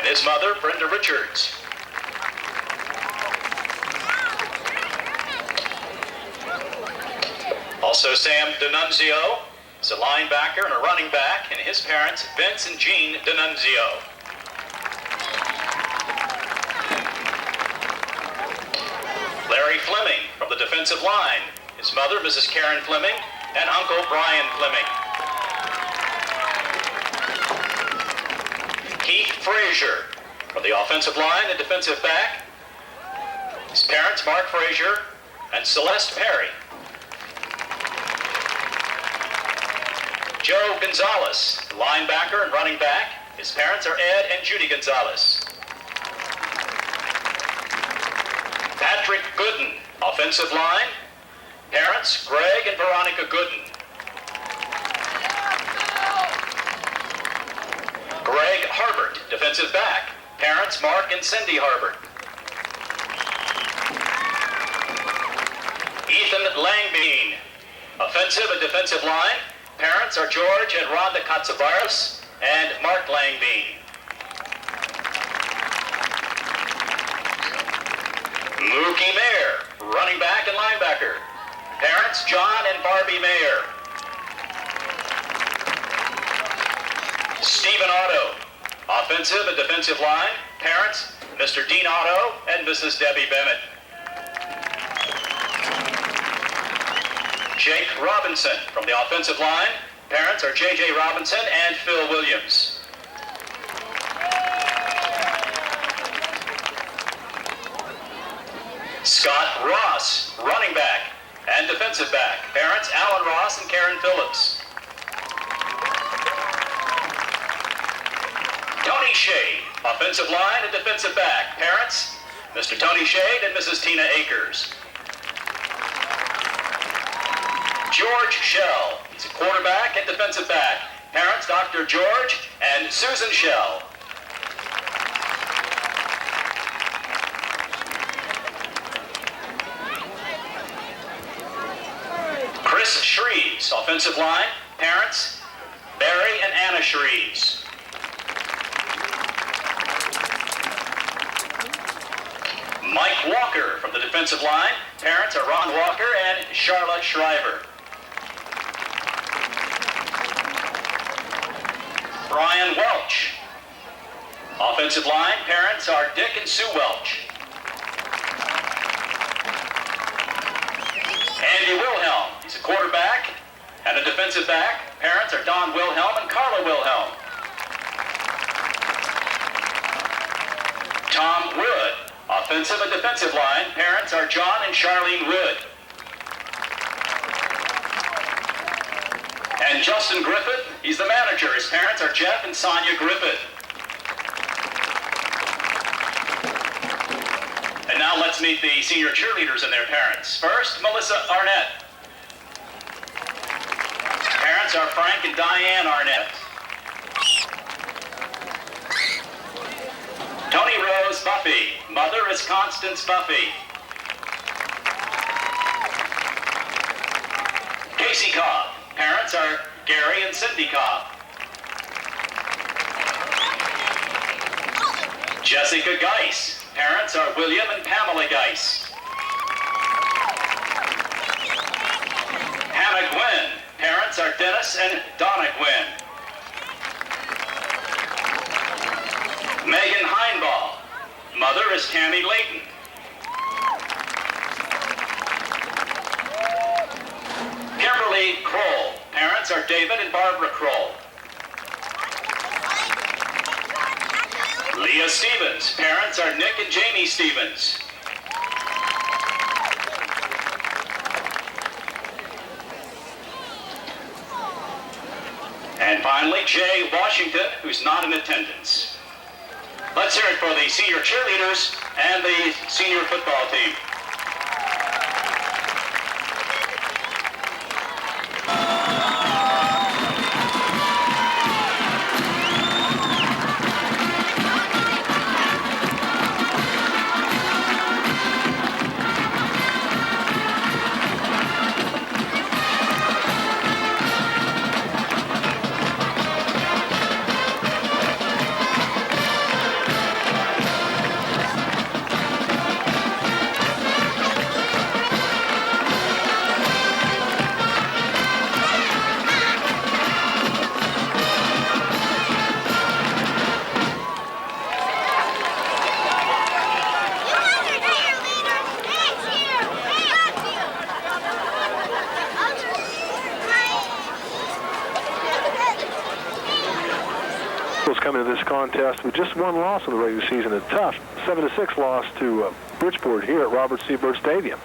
and his mother, Brenda Richards. Also, Sam D'Annunzio is a linebacker and a running back, and his parents, Vince and Jean D'Annunzio. Larry Fleming from the defensive line, his mother, Mrs. Karen Fleming, and Uncle Brian Fleming. Keith Frazier from the offensive line and defensive back, his parents, Mark Frazier and Celeste Perry. Joe Gonzalez, linebacker and running back. His parents are Ed and Judy Gonzalez. Patrick Gooden, offensive line. Parents, Greg and Veronica Gooden. Greg Harbert, defensive back. Parents, Mark and Cindy Harbert. Ethan Langbein, offensive and defensive line. Parents are George and Rhonda Katsavaris and Mark Langbein. Mookie Mayer, running back and linebacker. Parents, John and Barbie Mayer. Stephen Otto, offensive and defensive line. Parents, Mr. Dean Otto and Mrs. Debbie Bennett. Jake Robinson from the offensive line. Parents are J.J. Robinson and Phil Williams. Scott Ross, running back and defensive back. Parents, Alan Ross and Karen Phillips. Tony Shade, offensive line and defensive back. Parents, Mr. Tony Shade and Mrs. Tina Akers. George Shell, he's a quarterback and defensive back. Parents, Dr. George and Susan Shell. Chris Shreves, offensive line. Parents, Barry and Anna Shreves. Mike Walker from the defensive line. Parents are Ron Walker and Charlotte Shriver. Brian Welch, offensive line. Parents are Dick and Sue Welch. Andy Wilhelm, he's a quarterback and a defensive back. Parents are Don Wilhelm and Carla Wilhelm. Tom Wood, offensive and defensive line. Parents are John and Charlene Wood. And Justin Griffith, he's the manager. His parents are Jeff and Sonia Griffith. And now let's meet the senior cheerleaders and their parents. First, Melissa Arnett. Parents are Frank and Diane Arnett. Tony Rose Buffy. Mother is Constance Buffy. Casey Cobb. Parents are Gary and Cindy Cobb. Jessica Geis. Parents are William and Pamela Geis. Hannah Gwynn. Parents are Dennis and Donna Gwynn. Megan Heinball. Mother is Tammy Layton. Kimberly Kroll. Parents are David and Barbara Kroll. Leah Stevens. Parents are Nick and Jamie Stevens. And finally, Jay Washington, who's not in attendance. Let's hear it for the senior cheerleaders and the senior football team. contest with just one loss in the regular season, a tough 7-6 loss to Bridgeport here at Robert C. Byrd Stadium.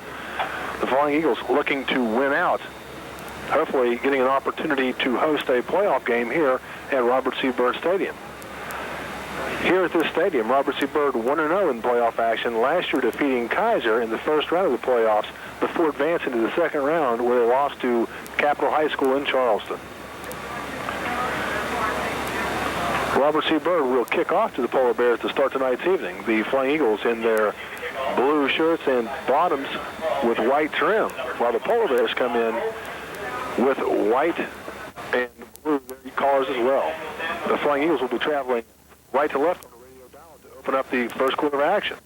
The Flying Eagles looking to win out, hopefully getting an opportunity to host a playoff game here at Robert C. Byrd Stadium. Here at this stadium, Robert C. Byrd 1-0 in playoff action, last year defeating Kaiser in the first round of the playoffs before advancing to the second round where they lost to Capital High School in Charleston. Robert C. Byrd will kick off to the Polar Bears to start tonight's evening. The Flying Eagles in their blue shirts and bottoms with white trim, while the Polar Bears come in with white and blue collars as well. The Flying Eagles will be traveling right to left on the radio dial to open up the first quarter of action.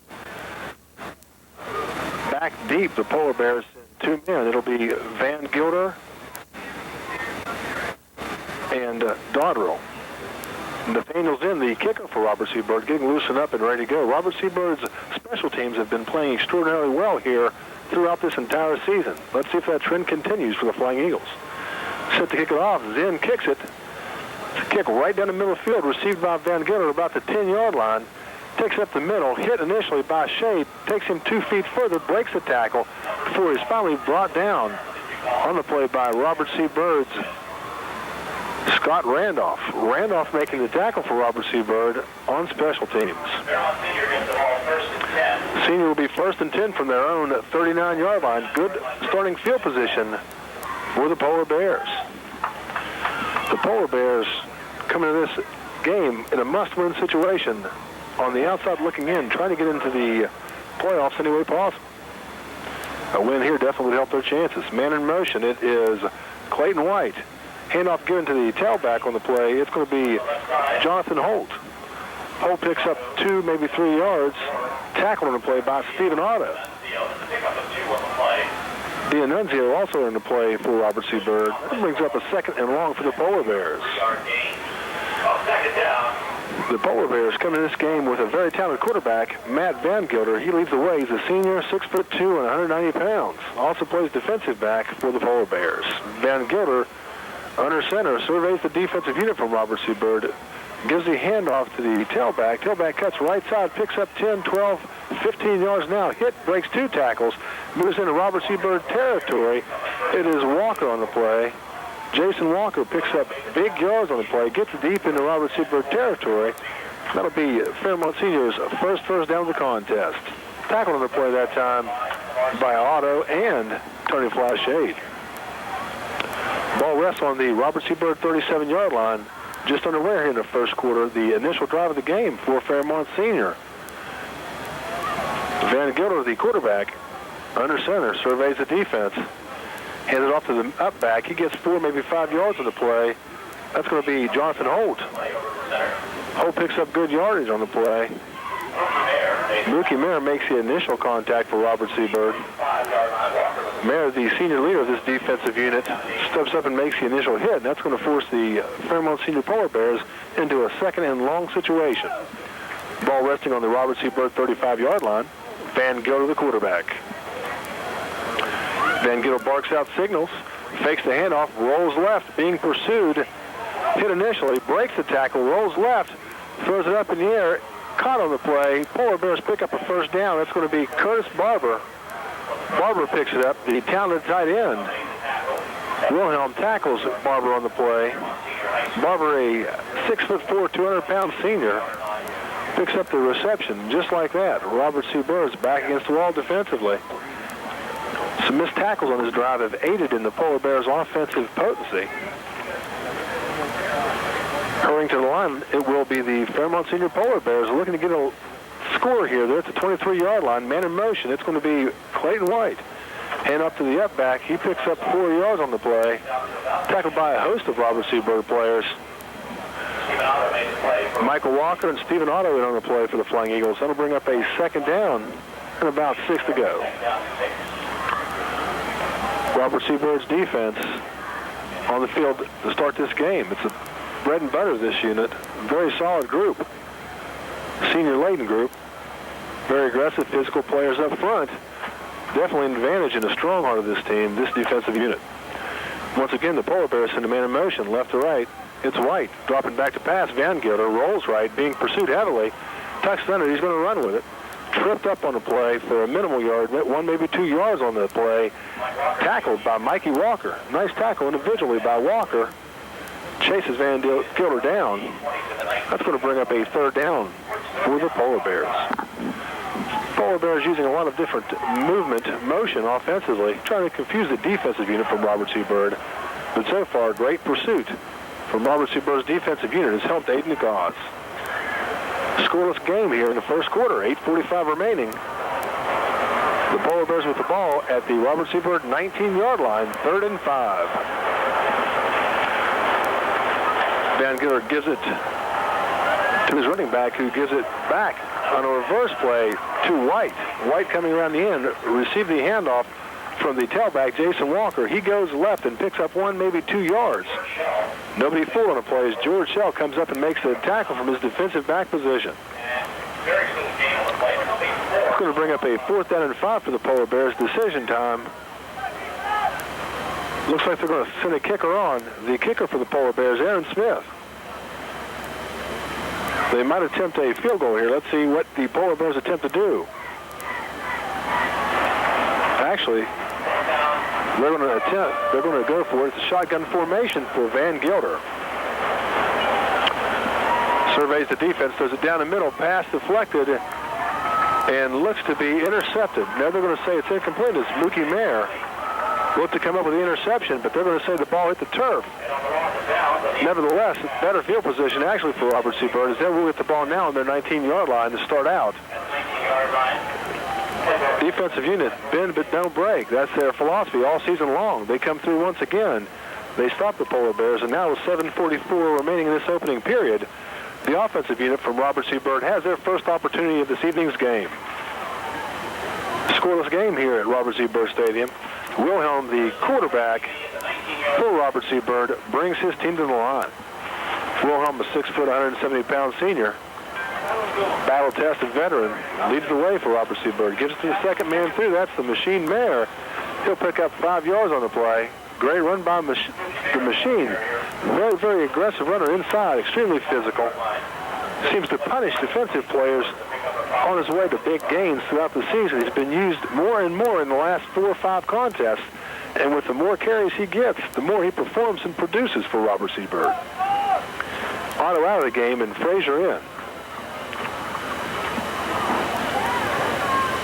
Back deep, the Polar Bears send 2 men. It'll be Van Gilder and Dodrell. Nathaniel's in, the kicker for Robert C. Byrd, getting loosened up and ready to go. Robert C. Byrd's special teams have been playing extraordinarily well here throughout this entire season. Let's see if that trend continues for the Flying Eagles. Set to kick it off. Zinn kicks it. It's a kick right down the middle of the field, received by Van Gilder about the 10-yard line. Takes it up the middle, hit initially by Shade, takes him 2 feet further, breaks the tackle before he's finally brought down on the play by Robert C. Byrd's Scott Randolph. Randolph making the tackle for Robert C. Byrd on special teams. Senior will be 1st and 10 from their own 39-yard line. Good starting field position for the Polar Bears. The Polar Bears coming to this game in a must-win situation on the outside looking in, trying to get into the playoffs any way possible. A win here definitely would help their chances. Man in motion, it is Clayton White. Handoff given to the tailback on the play. It's going to be Jonathan Holt. Holt picks up 2, maybe 3 yards. Tackled on the play by Stephen Otto. D'Annunzio also in the play for Robert C. Byrd. That brings up a 2nd and long for the Polar Bears. The Polar Bears come in this game with a very talented quarterback, Matt Van Gilder. He leads the way. He's a senior, 6'2" and 190 pounds. Also plays defensive back for the Polar Bears. Van Gilder, under center, surveys the defensive unit from Robert C. Byrd. Gives the handoff to the tailback. Tailback cuts right side, picks up 10, 12, 15 yards now. Hit, breaks 2 tackles, moves into Robert C. Byrd territory. It is Walker on the play. Jason Walker picks up big yards on the play, gets deep into Robert C. Byrd territory. That'll be Fairmont Senior's first down of the contest. Tackled on the play that time by Otto and Tony Fly Shade. Ball rests on the Robert C. Byrd 37-yard line. Just underway here in the first quarter, the initial drive of the game for Fairmont Senior. Van Gilder, the quarterback, under center, surveys the defense. Hands it off to the up back. He gets 4, maybe 5 yards on the play. That's going to be Jonathan Holt. Holt picks up good yardage on the play. Mookie Mayer makes the initial contact for Robert C. Byrd. Mayer, the senior leader of this defensive unit, steps up and makes the initial hit, and that's going to force the Fairmont Senior Polar Bears into a 2nd and long situation. Ball resting on the Robert C. Byrd 35-yard line. Van Gilder, the quarterback. Van Gilder barks out signals, fakes the handoff, rolls left, being pursued, hit initially, breaks the tackle, rolls left, throws it up in the air, caught on the play. Polar Bears pick up a 1st down. That's going to be Curtis Barber. Barber picks it up, the talented tight end. Wilhelm tackles Barber on the play. Barber, a 6'4", 200-pound senior, picks up the reception just like that. Robert C. Byrd's back against the wall defensively. Some missed tackles on his drive have aided in the Polar Bears' offensive potency. Hurrying to the line, it will be the Fairmont Senior Polar Bears looking to get a score here. They're at the 23-yard line. Man in motion. It's going to be Clayton White. Hand up to the up back. He picks up 4 yards on the play. Tackled by a host of Robert C. Byrd players. Michael Walker and Stephen Otto in on the play for the Flying Eagles. That'll bring up a 2nd down and about 6 to go. Robert C. Byrd's defense on the field to start this game. It's a bread and butter of this unit. Very solid group. Senior laden group. Very aggressive physical players up front. Definitely an advantage in the strong heart of this team, this defensive unit. Once again, the Polar Bears send a man in motion left to right. It's White dropping back to pass. Van Gilder rolls right, being pursued heavily. Tucks under. He's going to run with it. Tripped up on the play for a minimal yard, 1 maybe 2 yards on the play. Tackled by Mikey Walker. Nice tackle individually by Walker. Chases Van Gilder down. That's going to bring up a 3rd down for the Polar Bears. Polar Bears using a lot of different motion offensively, trying to confuse the defensive unit from Robert C. Byrd. But so far, great pursuit from Robert C. Byrd's defensive unit has helped aid in the cause. Scoreless game here in the first quarter, 8:45 remaining. The Polar Bears with the ball at the Robert C. Byrd 19-yard line, 3rd and 5. Van Gilder gives it to his running back, who gives it back on a reverse play to White. White coming around the end, received the handoff from the tailback, Jason Walker. He goes left and picks up 1, maybe 2 yards. Nobody fooled on the play as George Shell comes up and makes a tackle from his defensive back position. It's going to bring up a 4th down and 5 for the Polar Bears. Decision time. Looks like they're going to send a kicker on. The kicker for the Polar Bears, Aaron Smith. They might attempt a field goal here. Let's see what the Polar Bears attempt to do. Actually, they're going to go for it. It's a shotgun formation for Van Gilder. Surveys the defense, throws it down the middle, pass deflected, and looks to be intercepted. Now they're going to say it's incomplete as Mookie Mayer looked to come up with the interception, but they're going to say the ball hit the turf. Nevertheless, better field position actually for Robert C. Byrd as they will get the ball now on their 19-yard line to start out. Defensive unit, bend but don't break. That's their philosophy all season long. They come through once again. They stop the Polar Bears, and now with 7:44 remaining in this opening period, the offensive unit from Robert C. Byrd has their first opportunity of this evening's game. Scoreless game here at Robert C. Byrd Stadium. Wilhelm, the quarterback for Robert C. Byrd, brings his team to the line. Wilhelm, a 6-foot, 170-pound senior, battle-tested veteran, leads the way for Robert C. Byrd. Gives it to the second man through. That's the Machine Mayer. He'll pick up 5 yards on the play. Great run by the Machine. Very, very aggressive runner inside, extremely physical. Seems to punish defensive players on his way to big gains throughout the season. He's been used more and more in the last 4 or 5 contests, and with the more carries he gets, the more he performs and produces for Robert C. Byrd. Otto out of the game and Frazier in.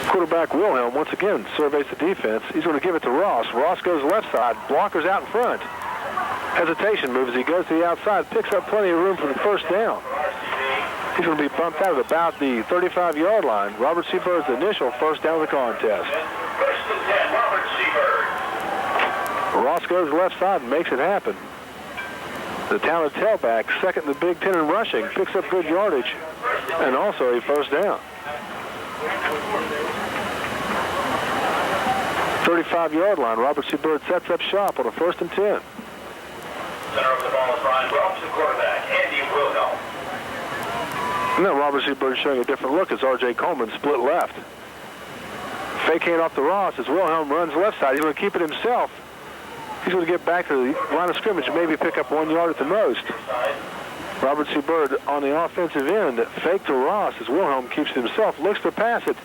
Quarterback Wilhelm once again surveys the defense. He's going to give it to Ross. Ross goes left side. Blockers out in front. Hesitation move as he goes to the outside. Picks up plenty of room for the first down. He's going to be bumped out at about the 35-yard line. Robert C. Byrd's initial first down of the contest. First and 10, Robert C. Byrd. Ross goes left side and makes it happen. The talented tailback, second in the Big Ten in rushing, picks up good yardage and also a first down. 35-yard line. Robert C. Byrd sets up shop on a 1st and 10. Center of the ball is Brian Robson, quarterback, Andy Wilhelm. Now Robert C. Byrd showing a different look as R.J. Coleman split left. Fake hand off to Ross as Wilhelm runs left side. He's going to keep it himself. He's going to get back to the line of scrimmage and maybe pick up 1 yard at the most. Robert C. Byrd on the offensive end. Fake to Ross as Wilhelm keeps it himself. Looks to pass it.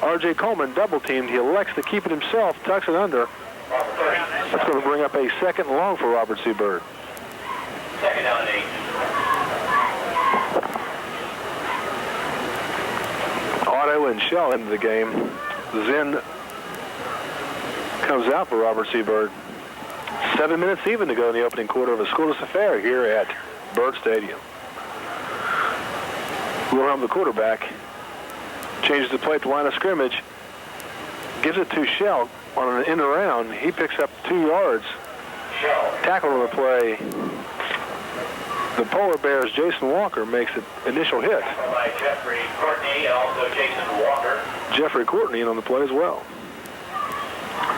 R.J. Coleman double teamed. He elects to keep it himself. Tucks it under. That's going to bring up a 2nd and long for Robert C. Byrd. 2nd down and 8. Otto and Shell into the game. Zen comes out for Robert C. Byrd. 7 minutes even to go in the opening quarter of a scoreless affair here at Byrd Stadium. Wilhelm, the quarterback, changes the play at the line of scrimmage, gives it to Shell on an end around. He picks up 2 yards. Tackle on the play. The Polar Bears' Jason Walker makes an initial hit. By Jeffrey Courtney and also Jason Walker. Jeffrey Courtney in on the play as well.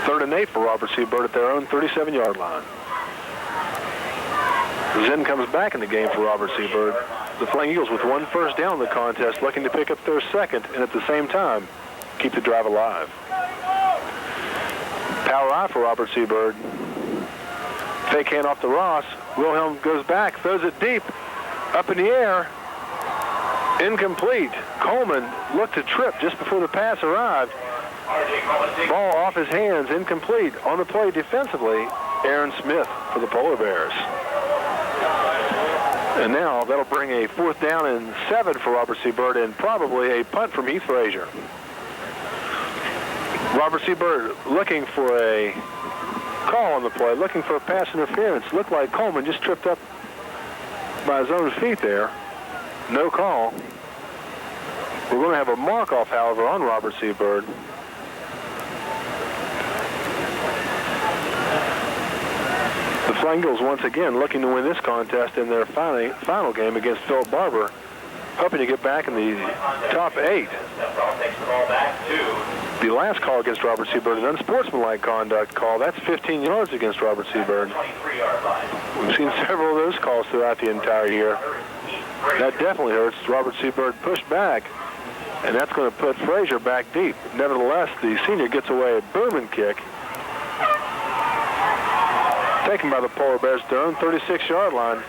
3rd and 8 for Robert C. Byrd at their own 37-yard line. Zen comes back in the game for Robert C. Byrd. The Flying Eagles with 1 first down in the contest, looking to pick up their 2nd and at the same time keep the drive alive. Power I for Robert C. Byrd. Fake hand off to Ross. Wilhelm goes back, throws it deep, up in the air, incomplete. Coleman looked to trip just before the pass arrived. Ball off his hands, incomplete. On the play defensively, Aaron Smith for the Polar Bears. And now that'll bring a 4th down and 7 for Robert C. Byrd and probably a punt from Heath Frazier. Robert C. Byrd looking for a call on the play, looking for a pass interference. Looked like Coleman just tripped up by his own feet there. No call. We're going to have a mark-off, however, on Robert C. Byrd. The Flying Eagles once again looking to win this contest in their final game against Philip Barber, hoping to get back in the top 8. The last call against Robert C. Byrd, an unsportsmanlike conduct call. That's 15 yards against Robert C. Byrd. We've seen several of those calls throughout the entire year. That definitely hurts. Robert C. Byrd pushed back, and that's going to put Frazier back deep. Nevertheless, the senior gets away a booming kick, taken by the Polar Bears to their own 36-yard line.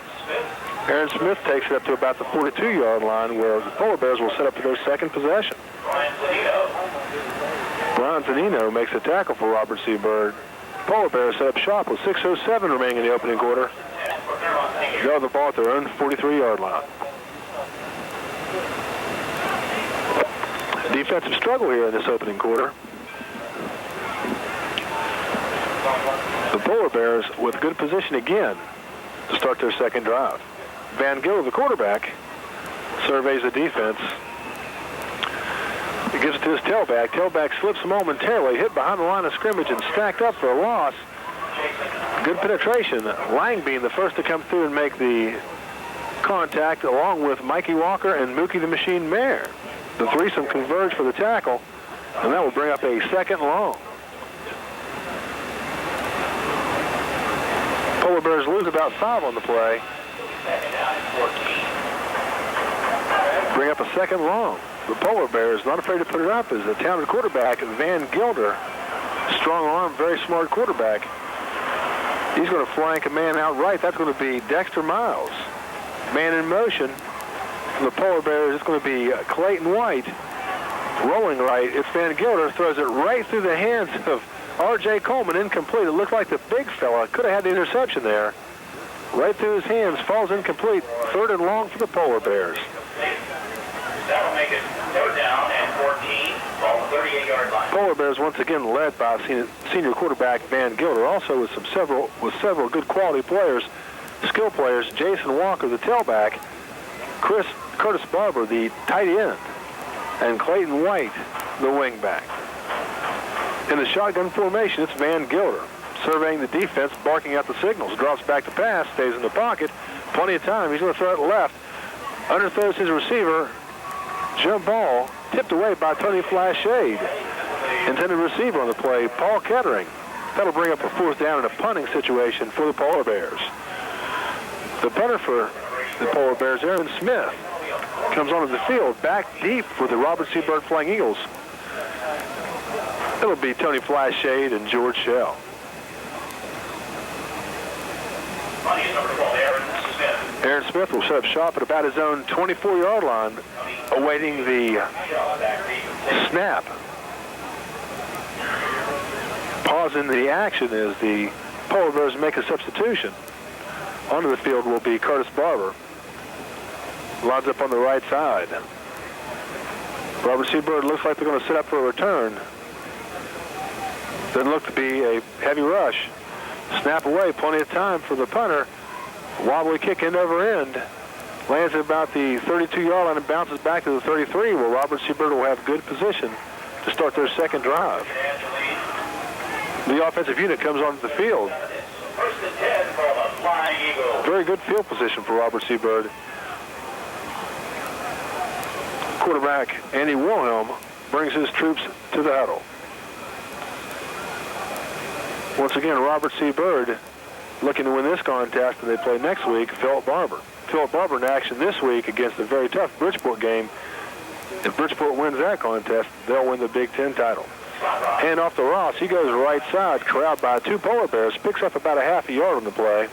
Aaron Smith takes it up to about the 42-yard line, where the Polar Bears will set up for their second possession. Brian Zanino makes a tackle for Robert C. Byrd. Polar Bears set up shop with 6:07 remaining in the opening quarter. They have the ball at their own 43-yard line. Defensive struggle here in this opening quarter. The Polar Bears with good position again to start their second drive. Van Gilder, the quarterback, surveys the defense. He gives it to his tailback. Tailback slips momentarily, hit behind the line of scrimmage and stacked up for a loss. Good penetration. Lang being the first to come through and make the contact, along with Mikey Walker and Mookie the Machine Mayer. The threesome converge for the tackle, and that will bring up a 2nd long. Polar Bears lose about 5 on the play. Bring up a 2nd long. The Polar Bears not afraid to put it up as a talented quarterback, Van Gilder. Strong arm, very smart quarterback. He's going to flank a man out right. That's going to be Dexter Miles. Man in motion. For the Polar Bears, it's going to be Clayton White. Rolling right. It's Van Gilder. Throws it right through the hands of R.J. Coleman. Incomplete. It looked like the big fella could have had the interception there. Right through his hands. Falls incomplete. 3rd and long for the Polar Bears. That'll make it 3rd down and 14. Ball 38-yard line. Polar Bears once again led by senior quarterback Van Gilder, also with several good quality players, skill players. Jason Walker, the tailback, Curtis Barber, the tight end, and Clayton White, the wingback. In the shotgun formation, it's Van Gilder surveying the defense, barking out the signals. Drops back to pass, stays in the pocket. Plenty of time. He's going to throw it left. Underthrows his receiver. Jump ball tipped away by Tony Flashade. Intended receiver on the play, Paul Kettering. That'll bring up a 4th down in a punting situation for the Polar Bears. The punter for the Polar Bears, Aaron Smith, comes onto the field back deep for the Robert C. Byrd Flying Eagles. It'll be Tony Flashade and George Shell. Aaron Smith will set up shop at about his own 24-yard line, awaiting the snap. Pausing the action as the Polar Bears make a substitution. Onto the field will be Curtis Barber. Lines up on the right side. Robert C. Byrd looks like they're going to set up for a return. Doesn't look to be a heavy rush. Snap away, plenty of time for the punter. Wobbly kick end over end. Lands at about the 32-yard line and bounces back to the 33, where Robert C. Byrd will have good position to start their second drive. The offensive unit comes onto the field. Very good field position for Robert C. Byrd. Quarterback Andy Wilhelm brings his troops to the huddle. Once again, Robert C. Byrd looking to win this contest, and they play next week Philip Barber. Philip Barber in action this week against a very tough Bridgeport game. If Bridgeport wins that contest, they'll win the Big Ten title. Hand off to Ross. He goes right side, corralled by 2 Polar Bears, picks up about a half a yard on the play.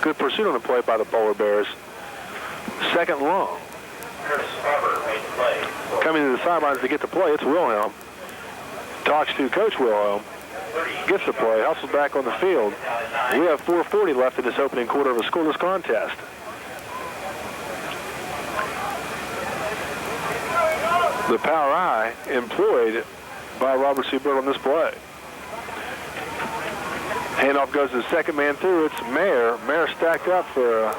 Good pursuit on the play by the Polar Bears. Second and long. Curtis Farber made the play. Coming to the sidelines to get the play, it's Wilhelm. Talks to Coach Wilhelm. Gets the play, hustles back on the field. We have 4:40 left in this opening quarter of a scoreless contest. The power eye employed by Robert C. Byrd on this play. Handoff goes to the second man through. It's Mayer. Mayer stacked up for,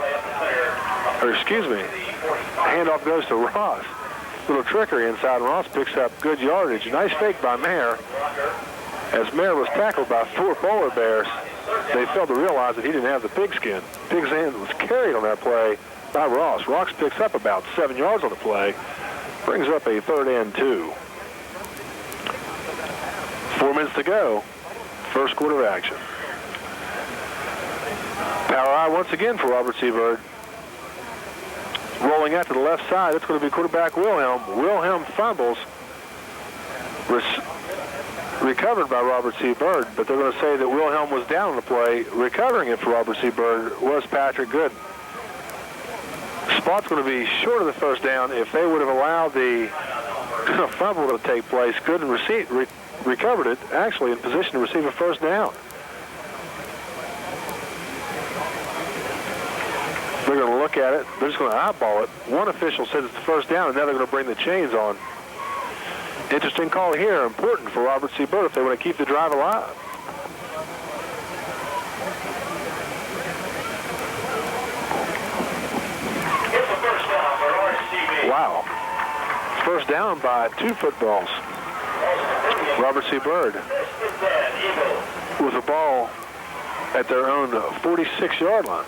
handoff goes to Ross. Little trickery inside. Ross picks up good yardage. Nice fake by Mayer. As Mayer was tackled by 4 Polar Bears, they failed to realize that he didn't have the pigskin. Pig's hand was carried on that play by Ross. Ross picks up about 7 yards on the play. Brings up a 3rd and 2. 4 minutes to go. First quarter of action. Power eye once again for Robert C. Byrd. Rolling out to the left side, that's going to be quarterback Wilhelm. Wilhelm fumbles. Recovered by Robert C. Byrd, but they're going to say that Wilhelm was down on the play. Recovering it for Robert C. Byrd was Patrick Good. Spot's going to be short of the first down. If they would have allowed the fumble to take place, Gooden recovered it, actually in position to receive a first down. They're going to look at it. They're just going to eyeball it. One official says it's the first down, and now they're going to bring the chains on. Interesting call here. Important for Robert C. Byrd if they want to keep the drive alive. Wow. First down by 2 footballs. Robert C. Byrd with the ball at their own 46-yard line.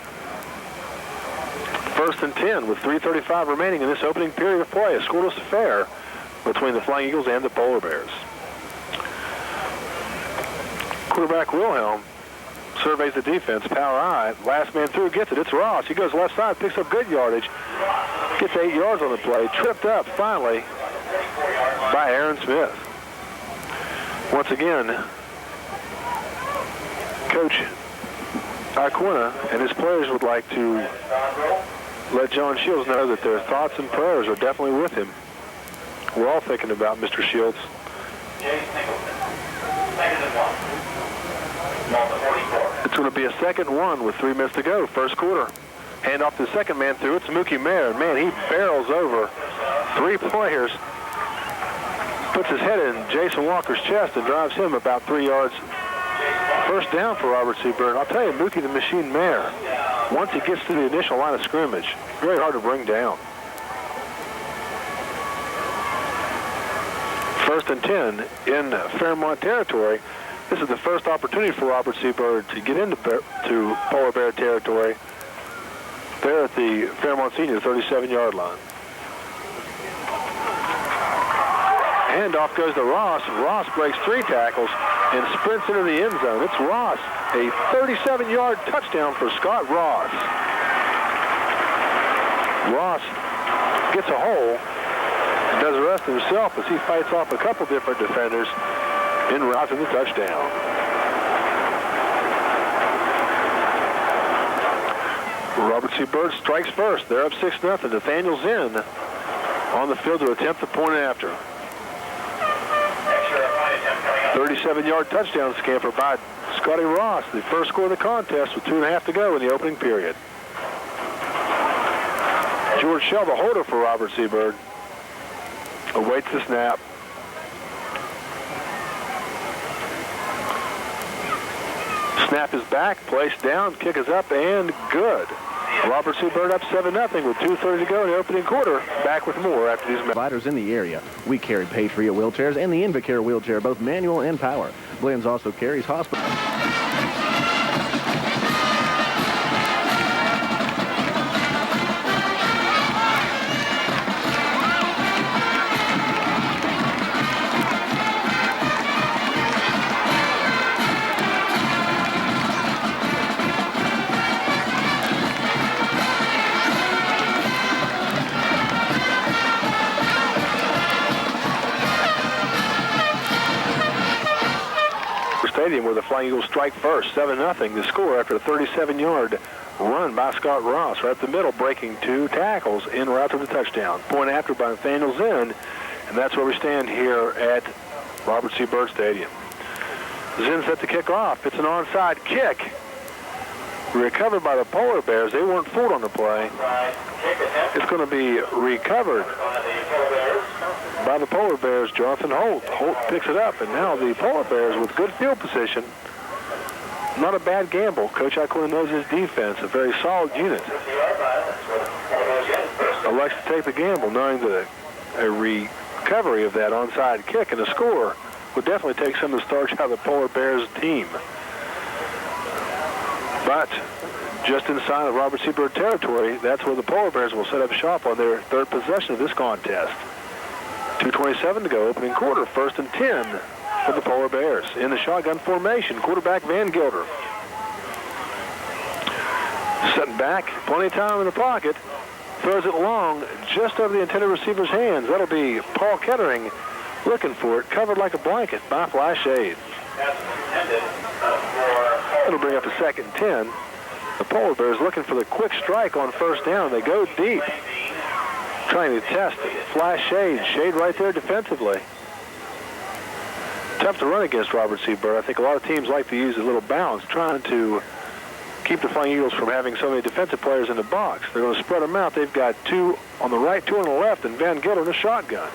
1st and 10 with 3:35 remaining in this opening period of play. A scoreless affair between the Flying Eagles and the Polar Bears. Quarterback Wilhelm surveys the defense. Power eye. Last man through gets it. It's Ross. He goes left side, picks up good yardage. Gets 8 yards on the play. Tripped up finally by Aaron Smith. Once again, Coach Aquina and his players would like to let John Shields know that their thoughts and prayers are definitely with him. We're all thinking about Mr. Shields. It's going to be a 2nd and 1 with 3 minutes to go, first quarter. Hand off to the second man through. It's Mookie Mayer. Man, he barrels over 3 players. Puts his head in Jason Walker's chest and drives him about 3 yards. First down for Robert C. Byrd. I'll tell you, Mookie the Machine Mayer, once he gets to the initial line of scrimmage, very hard to bring down. 1st and 10 in Fairmont territory. This is the first opportunity for Robert C. Byrd to get into Polar Bear territory. There at the Fairmont Senior 37-yard line. Handoff goes to Ross. Ross breaks 3 tackles and sprints into the end zone. It's Ross. A 37-yard touchdown for Scott Ross. Ross gets a hole and does the rest himself as he fights off a couple different defenders in route to the touchdown. Robert C. Byrd strikes first. They're up 6-0. Nathaniel Zinn on the field to attempt the point after. 37-yard touchdown scamper by Scotty Ross. The first score of the contest with 2.5 to go in the opening period. George Shell, the holder for Robert C. Byrd, awaits the snap. Snap is back, placed down, kick is up, and good. Robert C. Byrd up 7-0 with 2:30 to go in the opening quarter. Back with more after these providers in the area. We carry Patriot wheelchairs and the Invacare wheelchair, both manual and power. Blends also carries hospital. Stadium where the Flying Eagles strike first, 7-0. The score after a 37-yard run by Scott Ross right up the middle, breaking 2 tackles en route to the touchdown. Point after by Nathaniel Zinn, and that's where we stand here at Robert C. Byrd Stadium. Zinn set to kick off. It's an onside kick. Recovered by the Polar Bears. They weren't fooled on the play. It's going to be recovered by the Polar Bears, Jonathan Holt. Holt picks it up, and now the Polar Bears with good field position. Not a bad gamble. Coach Iaquinta knows his defense, a very solid unit. Elects to take the gamble, knowing that a recovery of that onside kick and a score would definitely take some of the starch out of the Polar Bears team. But just inside of Robert C. Byrd territory, that's where the Polar Bears will set up shop on their 3rd possession of this contest. 2:27 to go, opening quarter, 1st and 10 for the Polar Bears. In the shotgun formation, quarterback Van Gilder. Sitting back, plenty of time in the pocket. Throws it long, just over the intended receiver's hands. That'll be Paul Kettering looking for it, covered like a blanket by Flash Shade. It'll bring up a 2nd and 10. The Polar Bears looking for the quick strike on 1st down. They go deep, trying to test it. Flash Shade. Shade right there defensively. Tough to run against Robert C. Byrd. I think a lot of teams like to use a little bounce, trying to keep the Flying Eagles from having so many defensive players in the box. They're going to spread them out. They've got 2 on the right, 2 on the left, and Van Gilder in a shotgun.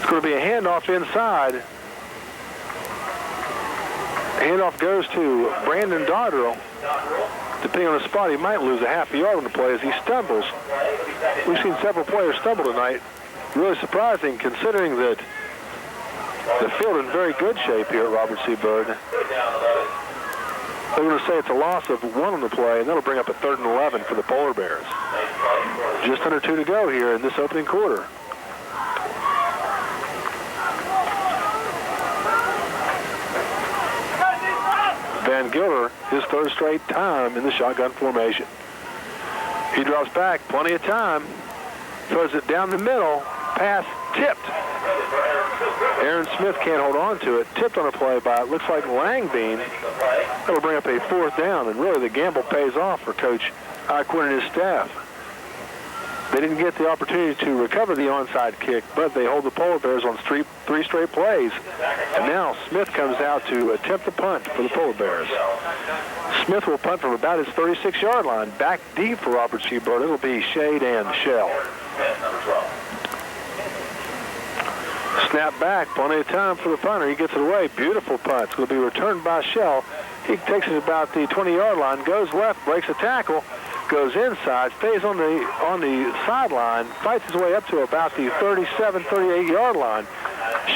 It's going to be a handoff inside. Handoff goes to Brandon Dodrell. Depending on the spot, he might lose a half a yard on the play as he stumbles. We've seen several players stumble tonight. Really surprising considering that the field in very good shape here at Robert C. Byrd. They're going to say it's a loss of 1 on the play, and that'll bring up a 3rd and 11 for the Polar Bears. Just under 2 to go here in this opening quarter. Van Gilder, his 3rd straight time in the shotgun formation. He drops back, plenty of time. Throws it down the middle. Pass tipped. Aaron Smith can't hold on to it. Tipped on a play by, it looks like Langbean. That'll bring up a 4th down, and really the gamble pays off for Coach Iaquinta and his staff. They didn't get the opportunity to recover the onside kick, but they hold the Polar Bears on 3 straight plays. And now Smith comes out to attempt the punt for the Polar Bears. Smith will punt from about his 36-yard line. Back deep for Robert C. Byrd. It'll be Shade and Shell. Snap back, plenty of time for the punter. He gets it away. Beautiful punt. It's going to be returned by Shell. He takes it about the 20-yard line, goes left, breaks a tackle, goes inside, stays on the sideline, fights his way up to about the 37, 38-yard line.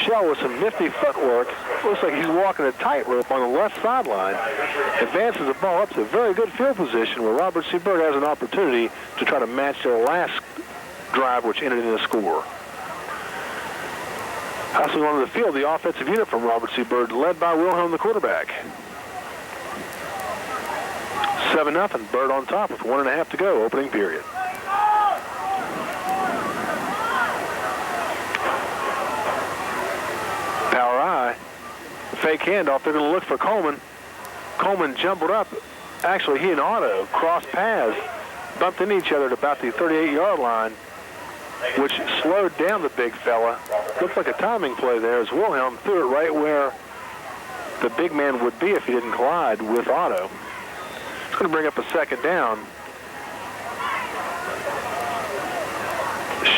Shell with some nifty footwork. Looks like he's walking a tightrope on the left sideline. Advances the ball up to a very good field position where Robert C. Byrd has an opportunity to try to match their last drive, which ended in a score. Hustling onto the field, the offensive unit from Robert C. Byrd, led by Wilhelm, the quarterback. 7-0, Byrd on top with 1.5 to go, opening period. Power I. Fake handoff. They're going to look for Coleman. Coleman jumbled up. Actually, he and Otto crossed paths, bumped into each other at about the 38-yard line, which slowed down the big fella. Looked like a timing play there as Wilhelm threw it right where the big man would be if he didn't collide with Otto. It's going to bring up a 2nd down.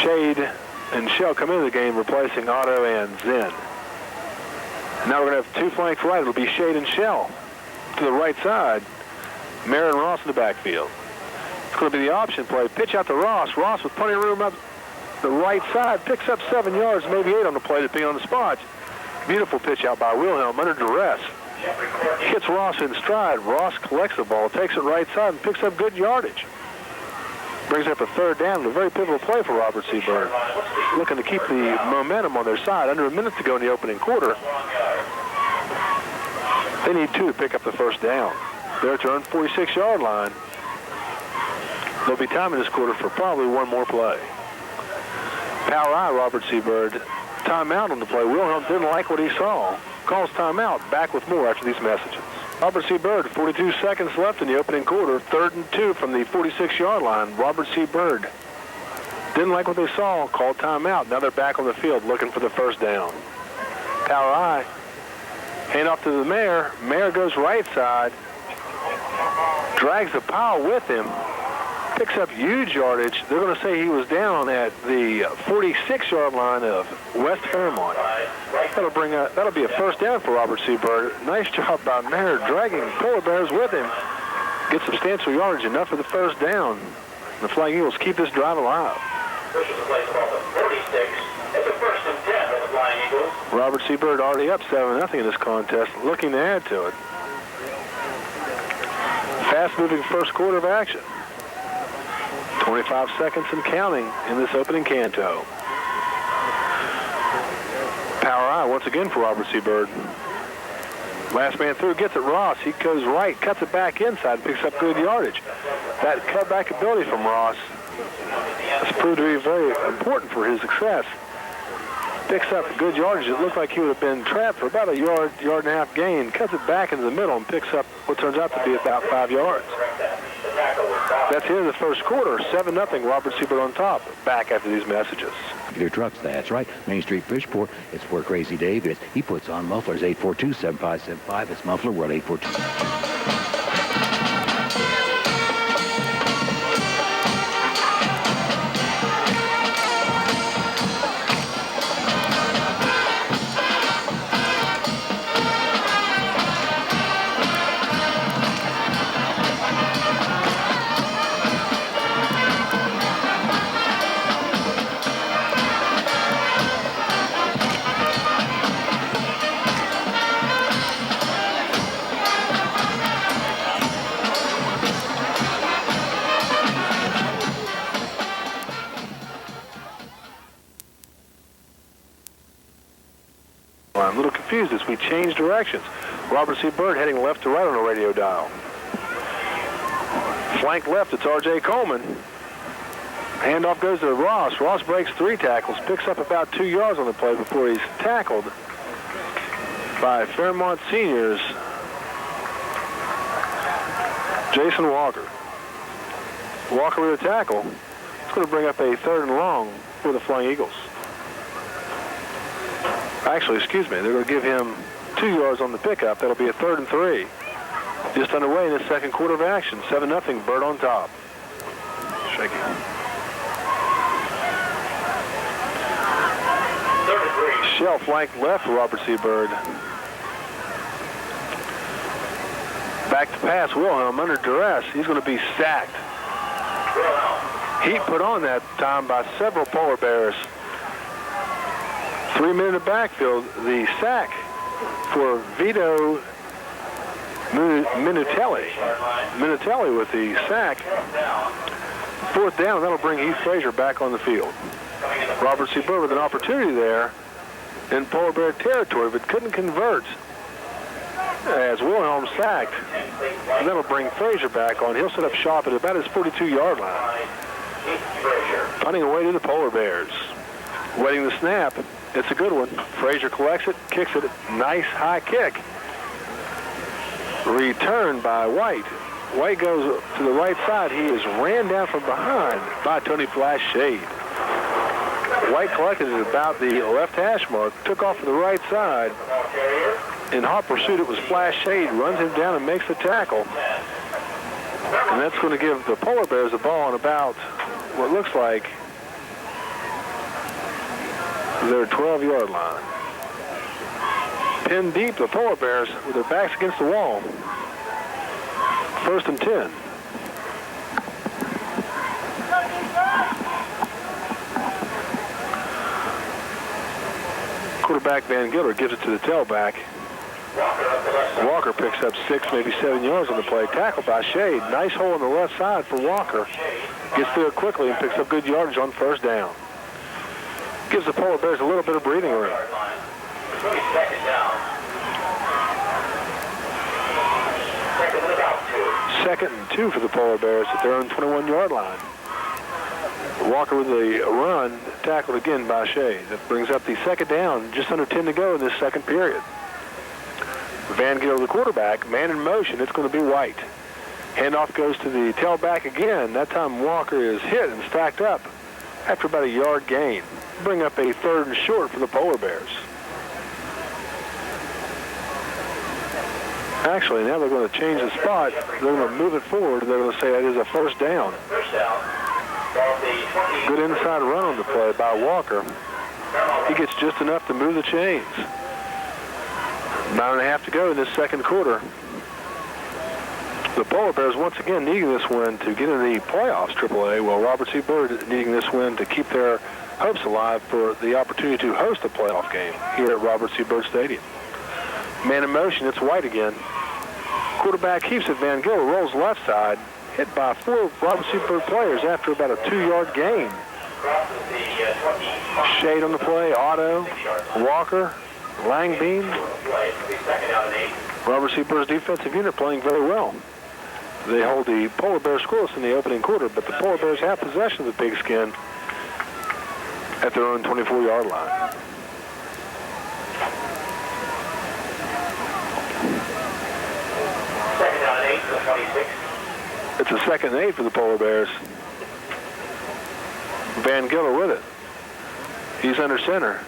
Shade and Shell come into the game, replacing Otto and Zinn. Now we're going to have 2 flanks right. It'll be Shade and Shell. To the right side, Marin Ross in the backfield. It's going to be the option play. Pitch out to Ross. Ross with plenty of room up the right side. Picks up 7 yards, maybe 8 on the play, depending on the spot. Beautiful pitch out by Wilhelm under duress. Hits Ross in stride. Ross collects the ball, takes it right side, and picks up good yardage. Brings up a 3rd down. A very pivotal play for Robert C. Byrd. Looking to keep the momentum on their side. Under a minute to go in the opening quarter. They need 2 to pick up the 1st down. They're at their own 46-yard line. There'll be time in this quarter for probably 1 more play. Power I, Robert C. Byrd. Timeout on the play. Wilhelm didn't like what he saw. Calls timeout. Back with more after these messages. Robert C. Byrd, 42 seconds left in the opening quarter. 3rd and 2 from the 46-yard line. Robert C. Byrd didn't like what they saw, called timeout. Now they're back on the field looking for the first down. Power I. Hand off to the Mayor. Mayor goes right side. Drags the pile with him. Picks up huge yardage. They're going to say he was down at the 46-yard line of West Fairmont. That'll be a first down for Robert C. Byrd. Nice job by Mayor dragging Polar Bears with him. Get substantial yardage, enough for the first down. The Flying Eagles keep this drive alive. This is a place called the 46. It's a 1st and 10 for the Flying Eagles. Robert C. Byrd already up 7-0 in this contest, looking to add to it. Fast-moving first quarter of action. 25 seconds and counting in this opening canto. Power I once again for Robert C. Byrd. Last man through gets it Ross. He goes right, cuts it back inside, picks up good yardage. That cutback ability from Ross has proved to be very important for his success. Picks up good yardage. It looked like he would have been trapped for about a yard and a half gain. Cuts it back into the middle and picks up what turns out to be about 5 yards. That's the end of the first quarter. 7-0, Robert C. Byrd on top. Back after these messages. Their trucks, that's right. Main Street Fishport. It's where Crazy Dave is. He puts on mufflers. 842-7575. It's Muffler World 842. I'm a little confused as we change directions. Robert C. Byrd heading left to right on the radio dial. Flank left, it's R.J. Coleman. Handoff goes to Ross. Ross breaks 3 tackles, picks up about 2 yards on the play before he's tackled by Fairmont seniors Jason Walker. Walker with a tackle. It's going to bring up a 3rd and long for the Flying Eagles. Actually, excuse me, they're going to give him 2 yards on the pickup. That'll be a 3rd and 3. Just underway in the second quarter of action. 7-0, Byrd on top. Shaky. 33. Shell flank left for Robert C. Byrd. Back to pass, Wilhelm under duress. He's going to be sacked. Heat put on that time by several Polar Bears. 3 men in the backfield. The sack for Vito Minutelli. Minutelli with the sack. 4th down, that'll bring Heath Frazier back on the field. Robert C. Byrd with an opportunity there in Polar Bear territory, but couldn't convert as Wilhelm sacked. And that'll bring Frazier back on. He'll set up shop at about his 42-yard line. Punting away to the Polar Bears. Waiting the snap. It's a good one. Frazier collects it, kicks it. Nice high kick. Returned by White. White goes to the right side. He is ran down from behind by Tony Flash Shade. White collected it about the left hash mark, took off to the right side. In hot pursuit, it was Flash Shade, runs him down and makes the tackle. And that's going to give the Polar Bears the ball on about what looks like their 12-yard line. Pinned deep, the Polar Bears with their backs against the wall. 1st and 10. Quarterback Van Gilder gives it to the tailback. Walker picks up 6, maybe 7 yards on the play. Tackled by Shade. Nice hole on the left side for Walker. Gets through it quickly and picks up good yardage on 1st down. Gives the Polar Bears a little bit of breathing room. 2nd and 2 for the Polar Bears at their own 21-yard line. Walker with a run, tackled again by Shea. That brings up the 2nd down, just under 10 to go in this second period. Van Gilder, the quarterback, man in motion. It's going to be White. Handoff goes to the tailback again. That time Walker is hit and stacked up after about a yard gain. Bring up a 3rd and short for the Polar Bears. Actually, now they're going to change the spot. They're going to move it forward. They're going to say that is a first down. Good inside run on the play by Walker. He gets just enough to move the chains. 9.5 to go in this second quarter. The Polar Bears once again needing this win to get in the playoffs, AAA, while Robert C. Byrd needing this win to keep their hopes alive for the opportunity to host a playoff game here at Robert C. Byrd Stadium. Man in motion, it's White again. Quarterback keeps it. Van Gilder rolls left side, hit by 4 Robert C. Byrd players after about a 2-yard gain. Shade on the play, Otto, Walker, Langbean. Robert C. Byrd's defensive unit playing very well. They hold the Polar Bears scoreless in the opening quarter, but the Polar Bears have possession of the pigskin at their own 24-yard line. Second down and 8 for the 26. It's a 2nd and 8 for the Polar Bears. Van Gilder with it. He's under center.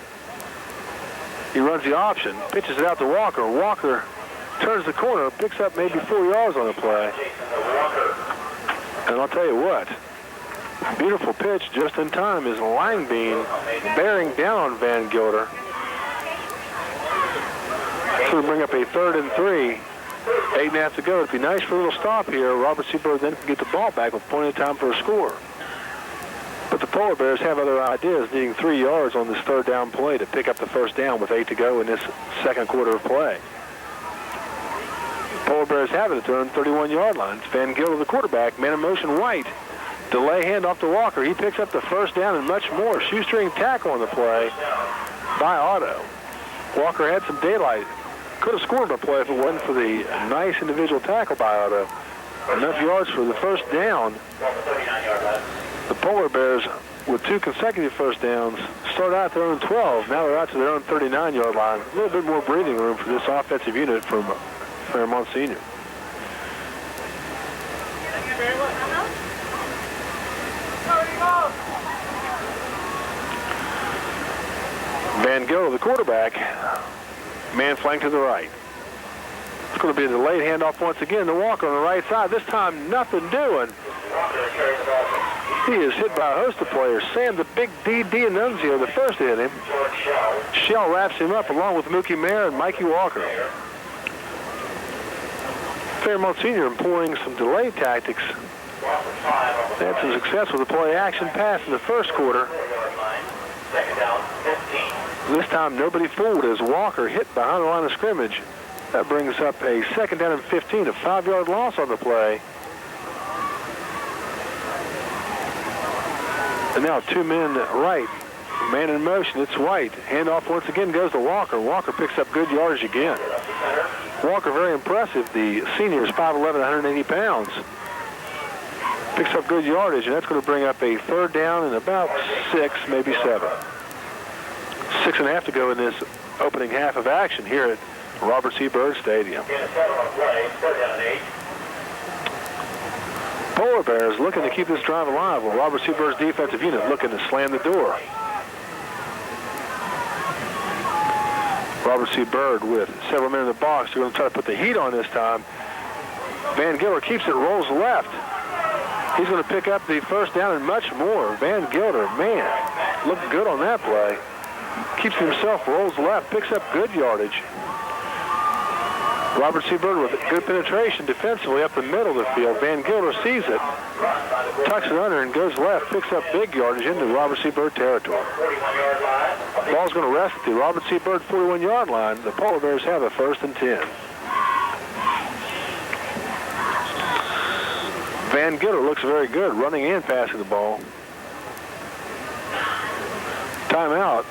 He runs the option, pitches it out to Walker. Walker turns the corner, picks up maybe 4 yards on the play. And I'll tell you what, beautiful pitch just in time is Langbean bearing down on Van Gilder. It's going to bring up a 3rd and 3. 8.5 to go. It'd be nice for a little stop here. Robert C. Byrd then can get the ball back with plenty of time for a score. But the Polar Bears have other ideas, needing 3 yards on this 3rd down play to pick up the first down with 8 to go in this second quarter of play. Polar Bears have it at their own 31-yard line. It's Van Gilder, the quarterback, man in motion, White. Delay handoff to Walker. He picks up the first down and much more. Shoestring tackle on the play by Otto. Walker had some daylight. Could have scored the play if it wasn't for the nice individual tackle by Otto. Enough yards for the first down. The Polar Bears, with 2 consecutive first downs, start out their own 12. Now they're out to their own 39-yard line. A little bit more breathing room for this offensive unit from Fairmont Senior. Van Gilder, the quarterback, man flank to the right. It's going to be a delayed handoff once again to Walker on the right side. This time, nothing doing. He is hit by a host of players. Sam, the big D.D. Annunzio, the first to hit him. Shell wraps him up along with Mookie Mayer and Mikey Walker. Fairmont Senior employing some delay tactics. They had some success with a play action pass in the first quarter. This time nobody fooled as Walker hit behind the line of scrimmage. That brings up a 2nd down and 15, a 5-yard loss on the play. And now 2 men right. Man in motion, it's White. Handoff once again goes to Walker. Walker picks up good yardage again. Walker very impressive. The senior is 5'11", 180 pounds. Picks up good yardage, and that's going to bring up a 3rd down and about 6, maybe 7. 6.5 to go in this opening half of action here at Robert C. Byrd Stadium. Polar Bears looking to keep this drive alive, while Robert C. Byrd's defensive unit looking to slam the door. Robert C. Byrd with several men in the box. They're going to try to put the heat on this time. Van Gilder keeps it, rolls left. He's going to pick up the first down and much more. Van Gilder, man, looked good on that play. Keeps himself, rolls left, picks up good yardage. Robert C. Byrd with good penetration defensively up the middle of the field. Van Gilder sees it, tucks it under and goes left, picks up big yardage into Robert C. Byrd territory. Ball's going to rest at the Robert C. Byrd 41-yard line. The Polar Bears have a 1st and 10. Van Gilder looks very good running and passing the ball. Timeout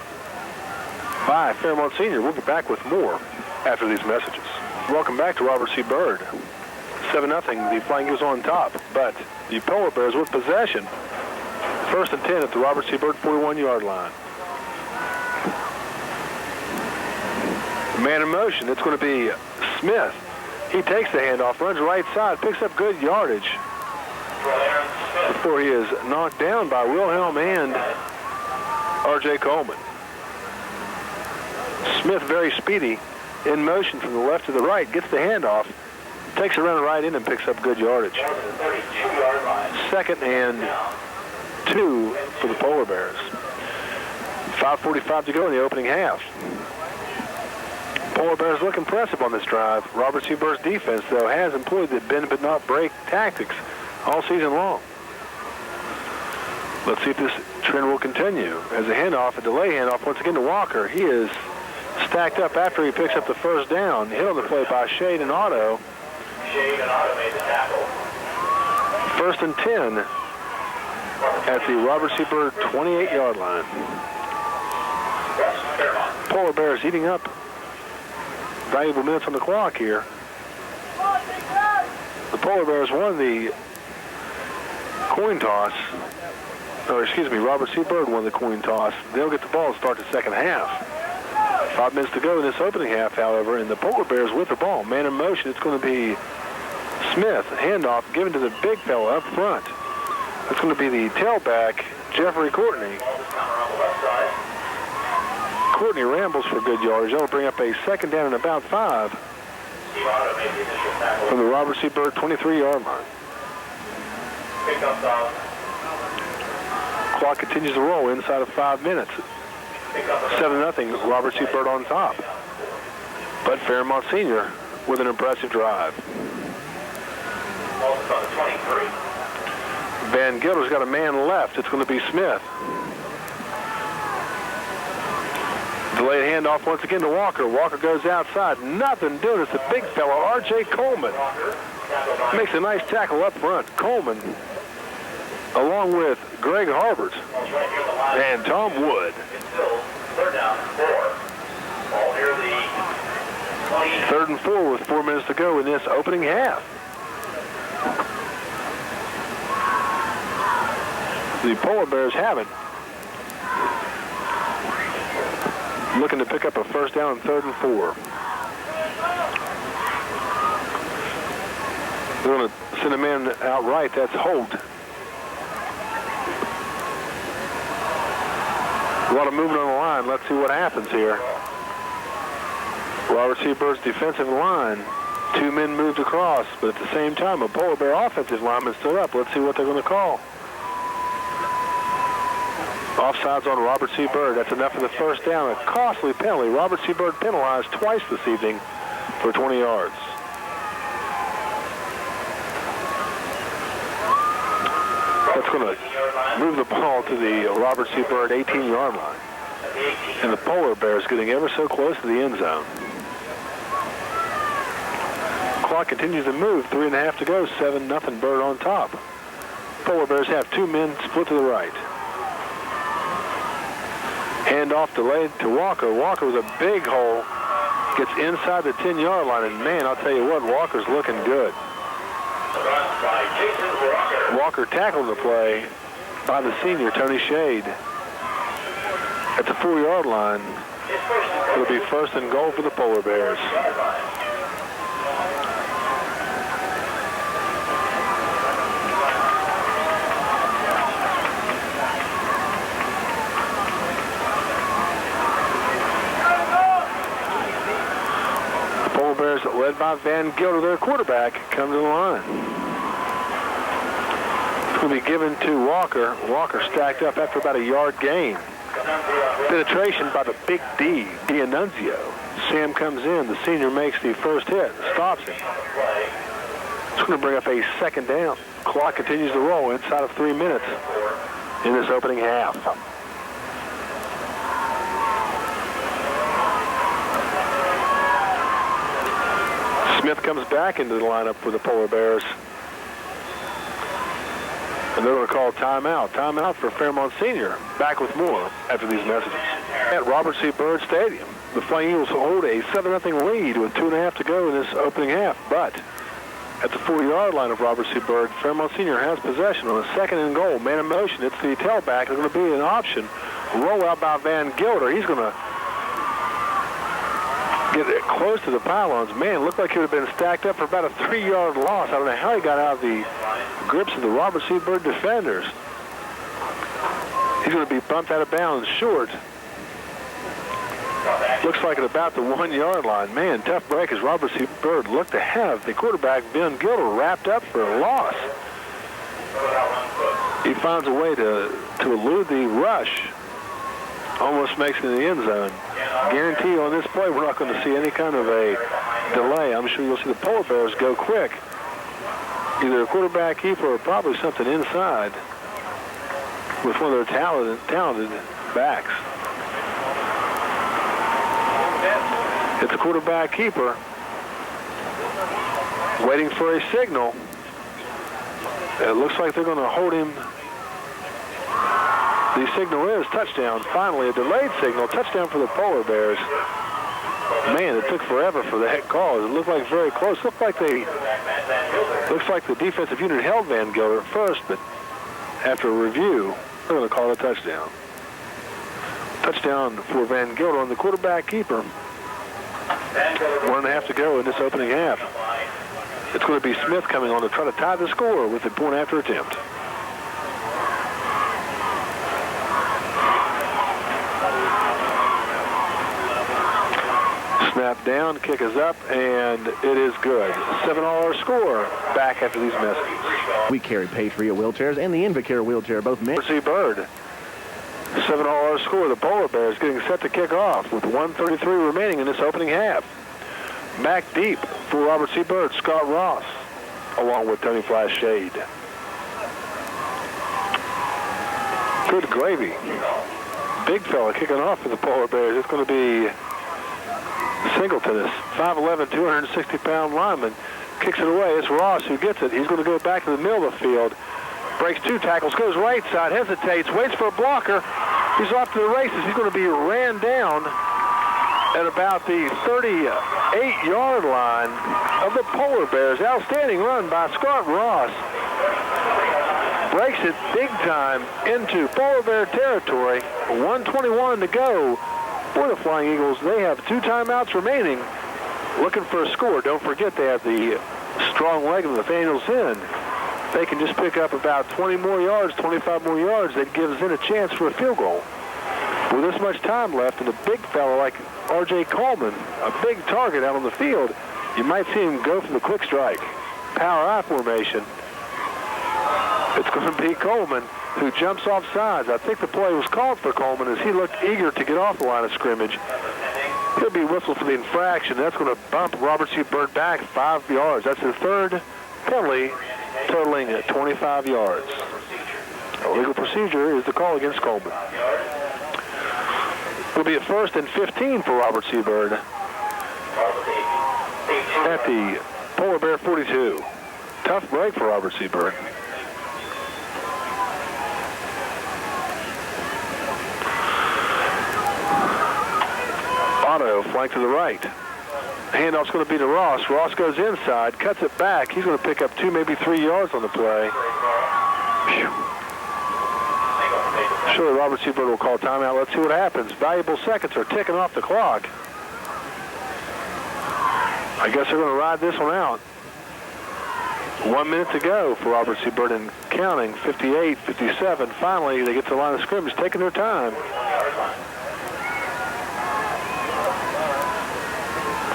by Fairmont Senior. We'll be back with more after these messages. Welcome back to Robert C. Byrd. 7-0, the Flying Eagles on top, but the Polar Bears with possession. 1st and 10 at the Robert C. Byrd 41-yard line. Man in motion. It's going to be Smith. He takes the handoff, runs right side, picks up good yardage before he is knocked down by Wilhelm and R.J. Coleman. Smith, very speedy, in motion from the left to the right, gets the handoff, takes it around the right end and picks up good yardage. 2nd and 2 for the Polar Bears. 5:45 to go in the opening half. Polar Bears look impressive on this drive. Robert C. Byrd's defense, though, has employed the bend but not break tactics all season long. Let's see if this trend will continue. As a handoff, a delay handoff, once again to Walker. He is stacked up after he picks up the first down. Hit on the play by Shade and Otto. Shade and Otto made the tackle. 1st and 10 at the Robert C. Byrd 28-yard line. Polar Bears eating up valuable minutes on the clock here. The Polar Bears won the coin toss. Or excuse me, Robert C. Byrd won the coin toss. They'll get the ball to start the second half. 5 minutes to go in this opening half, however, and the Polar Bears with the ball. Man in motion, it's going to be Smith. Handoff given to the big fella up front. It's going to be the tailback, Jeffrey Courtney. Courtney rambles for good yardage. That'll bring up a 2nd down and about 5 from the Robert C. Byrd 23-yard line. Clock continues to roll inside of 5 minutes. 7-0, Robert C. Byrd on top. But Fairmont Senior with an impressive drive. Van Gilder's got a man left. It's going to be Smith. Delayed handoff once again to Walker. Walker goes outside. Nothing doing. It's the big fellow, R.J. Coleman. Makes a nice tackle up front. Coleman, along with Greg Harbert and Tom Wood. 3rd and 4 with 4 minutes to go in this opening half. The Polar Bears have it. Looking to pick up a 1st down, 3rd and 4. They're going to send a man out right. That's Holt. A lot of movement on the line. Let's see what happens here. Robert C. Byrd's defensive line. 2 men moved across, but at the same time, a Polar Bear offensive lineman stood up. Let's see what they're going to call. Offsides on Robert C. Byrd. That's enough for the 1st down. A costly penalty. Robert C. Byrd penalized twice this evening for 20 yards. That's going to move the ball to the Robert C. Byrd 18-yard line. And the Polar Bears getting ever so close to the end zone. Clock continues to move. 3.5 to go. 7-0 Byrd on top. Polar Bears have 2 men split to the right. Handoff delayed to Walker. Walker with a big hole. Gets inside the 10-yard line. And, man, I'll tell you what, Walker's looking good. Walker tackled the play by the senior, Tony Shade. At the 4-yard line, it'll be 1st and goal for the Polar Bears. Bears, led by Van Gilder, their quarterback, come to the line. It's going to be given to Walker. Walker stacked up after about a yard gain. Penetration by the big D, D'Annunzio. Sam comes in. The senior makes the first hit, stops him. It's going to bring up a 2nd down. Clock continues to roll inside of 3 minutes in this opening half. Smith comes back into the lineup for the Polar Bears. And they're going to call timeout. Timeout for Fairmont Senior. Back with more after these messages. At Robert C. Byrd Stadium, the Flying Eagles hold a 7-0 lead with 2.5 to go in this opening half. But at the 40-yard line of Robert C. Byrd, Fairmont Senior has possession on a 2nd and goal. Man in motion. It's the tailback. It's going to be an option. Roll out by Van Gilder. He's going to get it close to the pylons. Man, looked like he would have been stacked up for about a 3-yard loss. I don't know how he got out of the grips of the Robert C. Byrd defenders. He's going to be bumped out of bounds short. Looks like at about the 1-yard line. Man, tough break as Robert C. Byrd looked to have the quarterback, Ben Gilder, wrapped up for a loss. He finds a way to elude the rush. Almost makes it in the end zone. Guarantee on this play we're not going to see any kind of a delay. I'm sure you'll see the Polar Bears go quick. Either a quarterback keeper or probably something inside with one of their talented backs. It's a quarterback keeper waiting for a signal. It looks like they're going to hold him. The signal is touchdown. Finally, a delayed signal. Touchdown for the Polar Bears. Man, it took forever for that call. It looked like very close. Looks like the defensive unit held Van Gilder at first, but after a review, they're going to call a touchdown. Touchdown for Van Gilder on the quarterback keeper. 1.5 to go in this opening half. It's going to be Smith coming on to try to tie the score with a point after attempt. Snap down, kick is up, and it is good. $7 score back after these messages. We carry Patriot wheelchairs and the Invacare wheelchair, both men. Varsity Byrd. $7 score. The Polar Bears getting set to kick off with 1:33 remaining in this opening half. Back deep for Robert C. Byrd, Scott Ross, along with Tony Flash Shade. Good gravy. Big fella kicking off for the Polar Bears. It's going to be Singleton, this 5'11", 260-pound lineman. Kicks it away. It's Ross who gets it. He's going to go back to the middle of the field. Breaks 2 tackles, goes right side, hesitates, waits for a blocker. He's off to the races. He's going to be ran down at about the 38-yard line of the Polar Bears. Outstanding run by Scott Ross. Breaks it big time into Polar Bear territory. 1:21 to go for the Flying Eagles. They have 2 timeouts remaining. Looking for a score. Don't forget they have the strong leg of Nathaniel Zinn. They can just pick up about 20 more yards, 25 more yards. That gives Zinn a chance for a field goal. With this much time left and a big fellow like R.J. Coleman, a big target out on the field, you might see him go for the quick strike. Power I formation. It's going to be Coleman who jumps off sides. I think the play was called for Coleman as he looked eager to get off the line of scrimmage. He'll be whistled for the infraction. That's going to bump Robert C. Byrd back 5 yards. That's the 3rd penalty, totaling at 25 yards. Illegal procedure is the call against Coleman. Will be a 1st and 15 for Robert C. Byrd at the Polar Bear 42. Tough break for Robert C. Byrd. Otto flank to the right. Handoff's going to be to Ross. Ross goes inside, cuts it back. He's going to pick up 2, maybe 3 yards on the play. Phew. Surely Robert C. Byrd will call timeout. Let's see what happens. Valuable seconds are ticking off the clock. I guess they're going to ride this one out. 1 minute to go for Robert C. Byrd and counting. 58, 57. Finally, they get to the line of scrimmage, taking their time.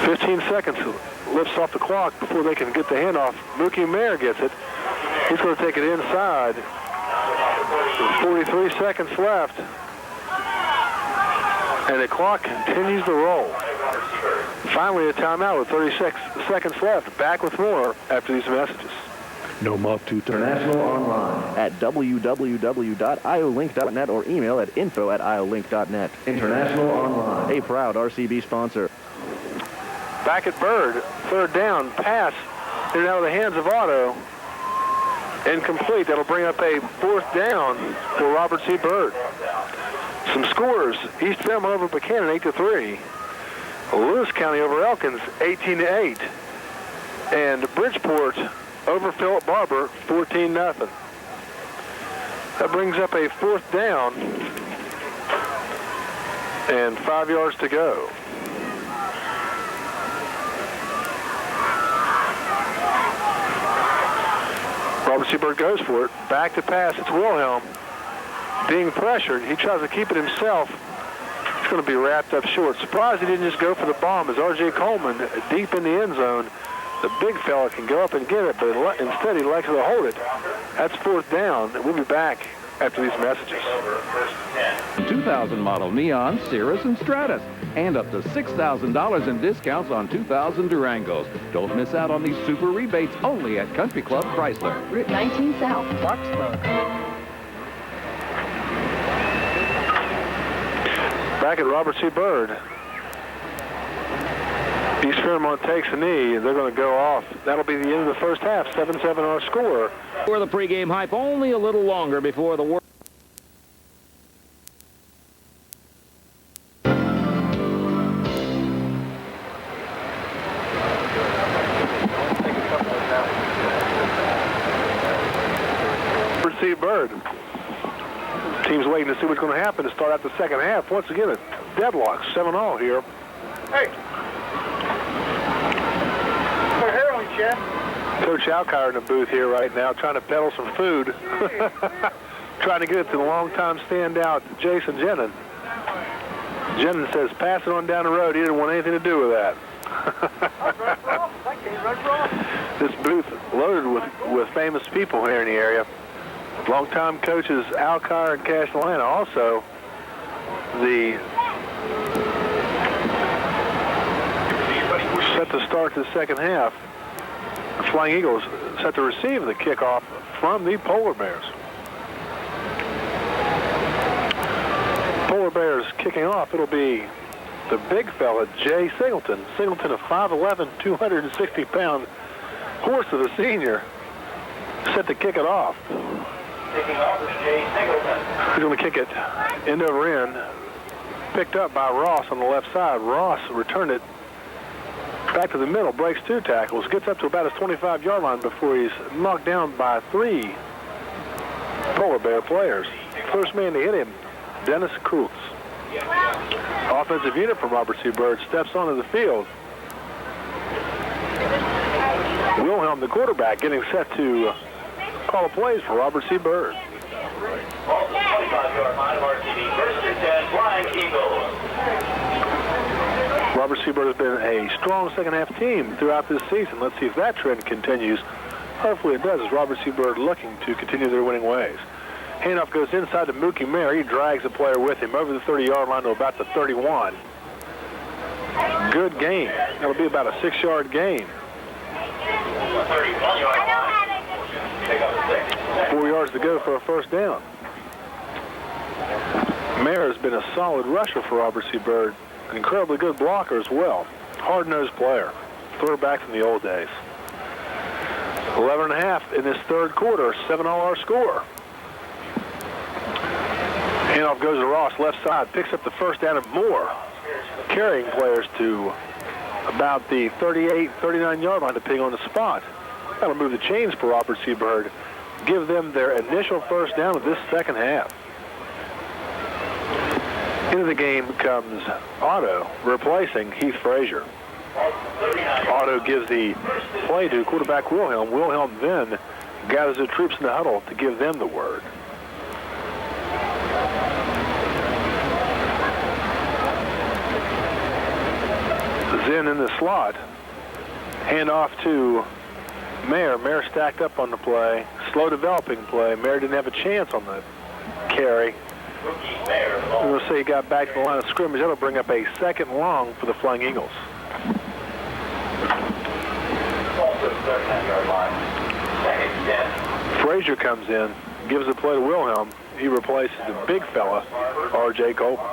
15 seconds lifts off the clock before they can get the handoff. Mookie Mayer gets it. He's going to take it inside. 43 seconds left. And the clock continues to roll. Finally a timeout with 36 seconds left. Back with more after these messages. No muff to International online at www.iolink.net or email at info@iolink.net. International online, a proud RCB sponsor. Back at Byrd, 3rd down, pass in and out of the hands of Otto. Incomplete. That'll bring up a 4th down for Robert C. Byrd. Some scores: East Fairmont over Buchanan 8-3, Lewis County over Elkins 18-8, and Bridgeport over Philip Barber 14-0. That brings up a 4th down and 5 yards to go. Robertson Byrd goes for it. Back to pass. It's Wilhelm being pressured. He tries to keep it himself. It's going to be wrapped up short. Surprised he didn't just go for the bomb as R.J. Coleman deep in the end zone. The big fella can go up and get it, but instead he likes to hold it. That's 4th down. We'll be back after these messages. 2000 model Neon, Cirrus, and Stratus. And up to $6,000 in discounts on 2000 Durangos. Don't miss out on these super rebates only at Country Club Chrysler. Route 19 South, Clarksburg. Back at Robert C. Byrd. East Fairmont takes a knee, and they're going to go off. That'll be the end of the first half. 7-7 our score. For the pregame hype, only a little longer before the work. Robert C. Byrd. Team's waiting to see what's going to happen to start out the second half. Once again, a deadlock, 7-all here. Hey. Coach Alkire in the booth here right now, trying to peddle some food. Trying to get it to the long-time standout, Jason Jenin. Jenin says, pass it on down the road. He didn't want anything to do with that. This booth loaded with famous people here in the area. Longtime coaches Alkire and Castellana. Also, the set to start the second half. The Flying Eagles set to receive the kickoff from the Polar Bears. Polar Bears kicking off. It'll be the big fella, Jay Singleton. Singleton, a 5'11", 260-pound horse of a senior, set to kick it off. Kicking off is Jay Singleton. He's going to kick it end over end. Picked up by Ross on the left side. Ross returned it back to the middle, breaks 2 tackles, gets up to about his 25-yard line before he's knocked down by 3 Polar Bear players. First man to hit him, Dennis Krutz. Offensive unit from Robert C. Byrd steps onto the field. Wilhelm, the quarterback, getting set to call the plays for Robert C. Byrd. 25-yard line, Varsity, 1st and 10, Flying Eagles. Robert C. Byrd has been a strong second-half team throughout this season. Let's see if that trend continues. Hopefully it does, as Robert C. Byrd looking to continue their winning ways. Handoff goes inside to Mookie Mayer. He drags the player with him over the 30-yard line to about the 31. Good gain. That'll be about a 6-yard gain. 31-yard line. 4 yards to go for a first down. Mayer has been a solid rusher for Robert C. Byrd. An incredibly good blocker as well. Hard-nosed player. Throwback from the old days. 11.5 in this third quarter. 7-all our score. Handoff goes to Ross, left side. Picks up the first down and more. Carrying players to about the 38, 39-yard line, depending on the spot. That'll move the chains for Robert C. Byrd. Give them their initial first down of this second half. Into the game comes Otto, replacing Heath Frazier. Otto gives the play to quarterback Wilhelm. Wilhelm then gathers the troops in the huddle to give them the word. Zen in the slot. Hand off to Mayer. Mayer stacked up on the play. Slow developing play. Mayer didn't have a chance on the carry. We're going to say he got back to the line of scrimmage. That'll bring up a second long for the Flying Eagles. Frazier comes in, gives the play to Wilhelm. He replaces the big fella, R.J. Coleman.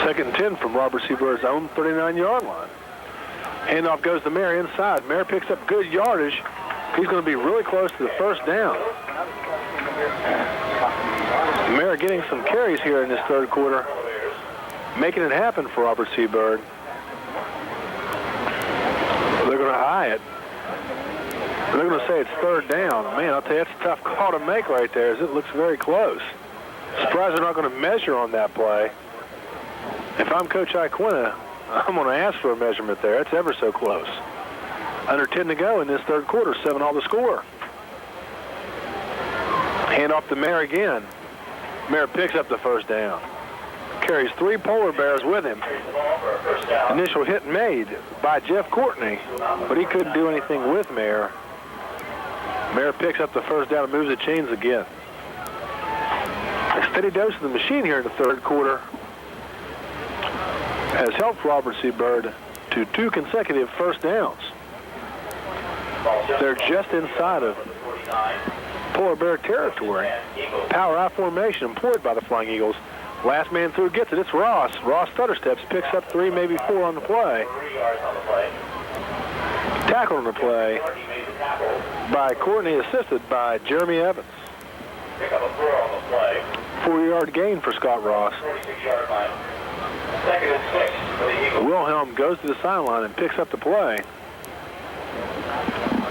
Second and 10 from Robert C. Byrd's own 39-yard line. Handoff goes to Mayer inside. Mayer picks up good yardage. He's going to be really close to the first down. Mayer getting some carries here in this third quarter, making it happen for Robert C. Byrd. They're going to eye it. They're going to say it's third down. Man, I'll tell you, that's a tough call to make right there, as it looks very close. Surprised they're not going to measure on that play. If I'm Coach Iaquinta, I'm going to ask for a measurement there. It's ever so close. Under 10 to go in this third quarter, 7-all the score. Hand off to Mayer again. Mayer picks up the first down. Carries 3 polar bears with him. Initial hit made by Jeff Courtney, but he couldn't do anything with Mayer. Mayer picks up the first down and moves the chains again. A steady dose of the machine here in the third quarter has helped Robert C. Byrd to 2 consecutive first downs. They're just inside of polar bear territory. Power I formation employed by the Flying Eagles. Last man through gets it. It's Ross. Ross stutter steps, picks up 3, maybe 4 on the play. Tackle on the play by Courtney, assisted by Jeremy Evans. 4-yard gain for Scott Ross. Wilhelm goes to the sideline and picks up the play.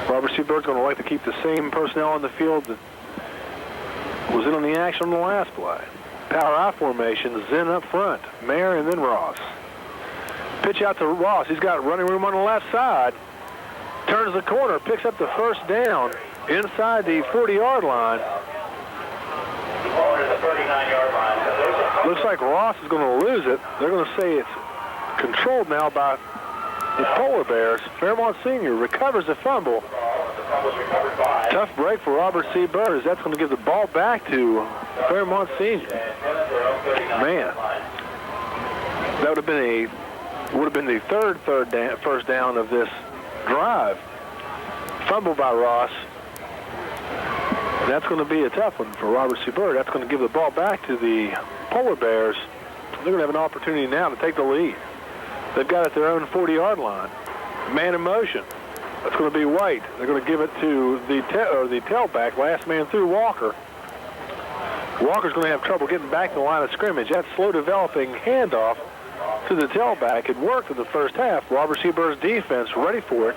Robert C. Byrd's going to like to keep the same personnel on the field that was in on the action on the last play. Power I formation, Zen up front, Mayer and then Ross. Pitch out to Ross. He's got running room on the left side. Turns the corner, picks up the first down inside the 40-yard line. Looks like Ross is going to lose it. They're going to say it's controlled now by the Polar Bears. Fairmont Senior recovers the fumble. Tough break for Robert C. Byrd, as that's going to give the ball back to Fairmont Senior. Man, that would have been the first down of this drive. Fumble by Ross. That's going to be a tough one for Robert C. Byrd. That's going to give the ball back to the Polar Bears. They're going to have an opportunity now to take the lead. They've got it at their own 40-yard line. Man in motion. That's going to be White. They're going to give it to the tailback, last man through, Walker. Walker's going to have trouble getting back to the line of scrimmage. That slow developing handoff to the tailback had worked in the first half. Robert C. Byrd's defense ready for it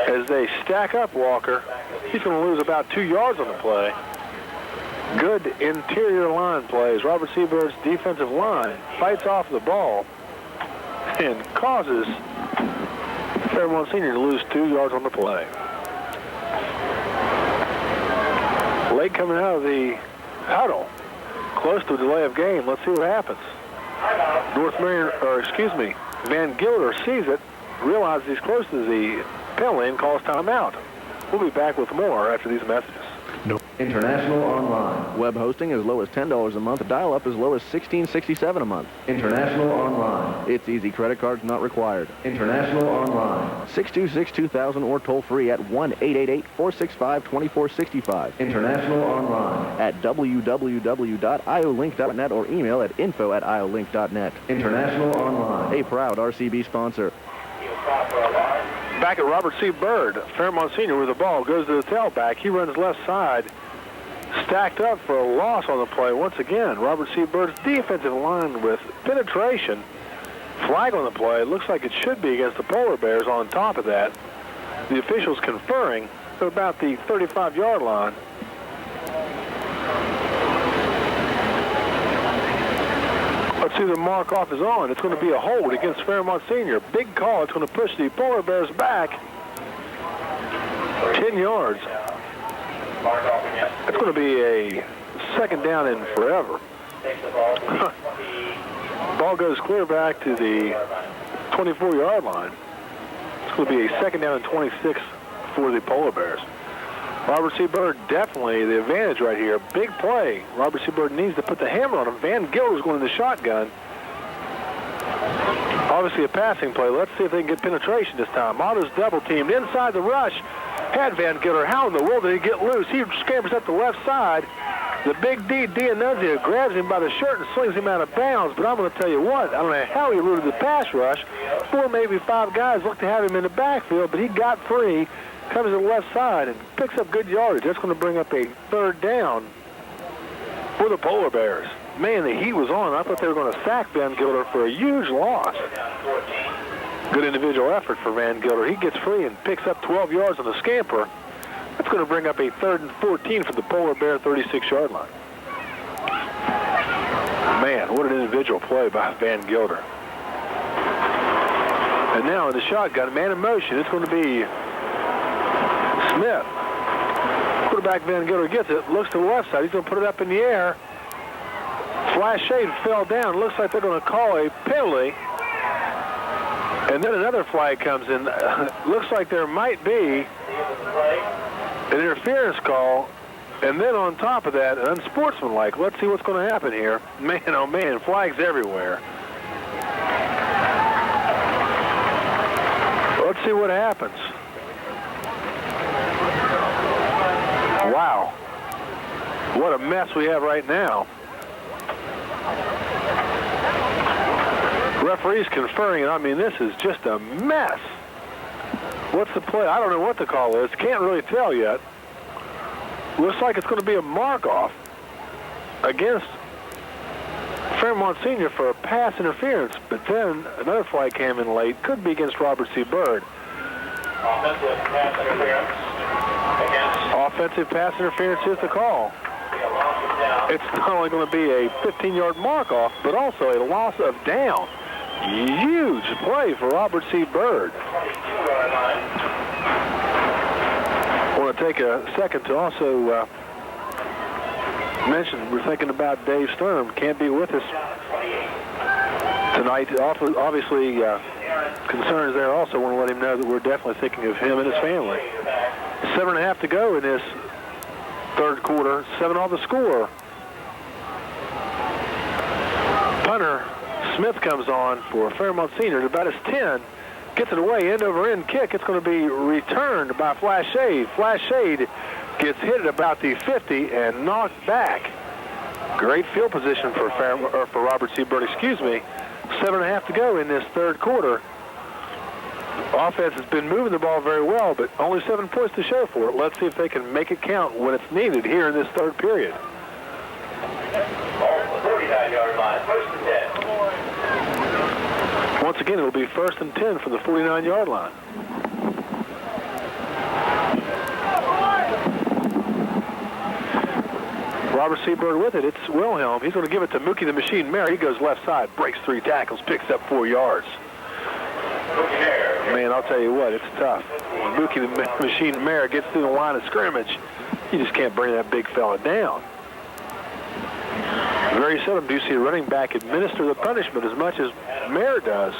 as they stack up Walker. He's going to lose about 2 yards on the play. Good interior line plays. Robert C. Byrd's defensive line fights off the ball and causes Fairmont Senior to lose 2 yards on the play. Late coming out of the huddle, close to a delay of game. Let's see what happens. Van Gilder sees it, realizes he's close to the penalty and calls timeout. We'll be back with more after these messages. International Online. Web hosting as low as $10 a month. Dial-up as low as $16.67 a month. International Online. It's easy. Credit cards not required. International Online. 626-2000 or toll free at 1-888-465-2465. International Online at www.iolink.net or email at info@iolink.net. International Online. A proud RCB sponsor. Back at Robert C. Byrd, Fairmont Senior with the ball, goes to the tailback. He runs left side, stacked up for a loss on the play once again. Robert C. Byrd's defensive line with penetration. Flag on the play. Looks like it should be against the Polar Bears on top of that. The officials conferring at about the 35-yard line. Let's see, the mark off is on. It's going to be a hold against Fairmont Senior. Big call. It's going to push the Polar Bears back 10 yards. It's going to be a second down and forever. Ball goes clear back to the 24-yard line. It's going to be a second down and 26 for the Polar Bears. Robert C. Byrd definitely the advantage right here. Big play. Robert C. Byrd needs to put the hammer on him. Van Gilder's going in the shotgun. Obviously a passing play. Let's see if they can get penetration this time. Otto's double teamed inside the rush. Had Van Gilder. How in the world did he get loose? He scampers up the left side. The big D, D'Annunzio, grabs him by the shirt and slings him out of bounds. But I'm going to tell you what, I don't know how he eluded the pass rush. 4, maybe 5 guys looked to have him in the backfield, but he got free. Comes to the left side and picks up good yardage. That's going to bring up a third down for the Polar Bears. Man, the heat was on. I thought they were going to sack Van Gilder for a huge loss. Good individual effort for Van Gilder. He gets free and picks up 12 yards on the scamper. That's going to bring up a 3rd and 14 for the Polar Bear 36-yard line. Man, what an individual play by Van Gilder. And now in the shotgun, man in motion, it's going to be Smith. Quarterback Van Gilder gets it, looks to the left side. He's going to put it up in the air. Flash shade fell down. Looks like they're going to call a penalty. And then another flag comes in. Looks like there might be an interference call. And then on top of that, unsportsmanlike. Let's see what's going to happen here. Man, oh man, flags everywhere. Let's see what happens. Wow. What a mess we have right now. Referees conferring, and I mean, this is just a mess. What's the play? I don't know what the call is. Can't really tell yet. Looks like it's going to be a mark-off against Fairmont Senior for a pass interference, but then another flag came in late. Could be against Robert C. Byrd. Offensive pass interference against. Offensive pass interference is the call. It's not only going to be a 15-yard mark-off, but also a loss of down. Huge play for Robert C. Byrd. I want to take a second to also mention we're thinking about Dave Sturm. Can't be with us tonight. Obviously, concerns there. Also want to let him know that we're definitely thinking of him and his family. 7.5 to go in this third quarter. 7 on the score. Punter Smith comes on for Fairmont Senior at about his 10. Gets it away, end-over-end kick. It's going to be returned by Flash Shade. Flash Shade gets hit at about the 50 and knocked back. Great field position for Robert C. Byrd, 7.5 to go in this third quarter. Offense has been moving the ball very well, but only 7 points to show for it. Let's see if they can make it count when it's needed here in this third period. Ball the 49-yard line, first and 10. Once again, it'll be first and 10 from the 49-yard line. Robert C. Byrd with it. It's Wilhelm. He's going to give it to Mookie the Machine Mayer. He goes left side, breaks 3 tackles, picks up 4 yards. Man, I'll tell you what, it's tough. When Mookie the Machine Mayer gets through the line of scrimmage, you just can't bring that big fella down. Very seldom do you see a running back administer the punishment as much as Mayer does.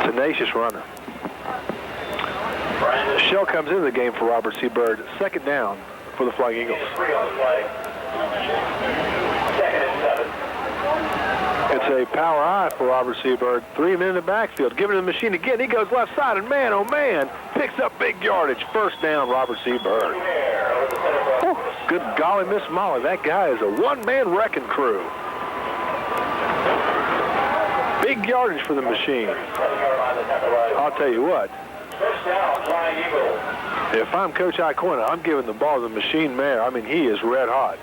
Tenacious runner. Shell comes into the game for Robert C. Byrd. Second down for the Flying Eagles. It's a power eye for Robert C. Byrd. 3 men in the backfield. Giving the machine again. He goes left side, and man, oh man, picks up big yardage. First down, Robert C. Byrd. Oh, good golly, Miss Molly. That guy is a one-man wrecking crew. Big yardage for the machine. I'll tell you what. If I'm Coach Iaquinta, I'm giving the ball to the Machine Mayer. I mean, he is red hot.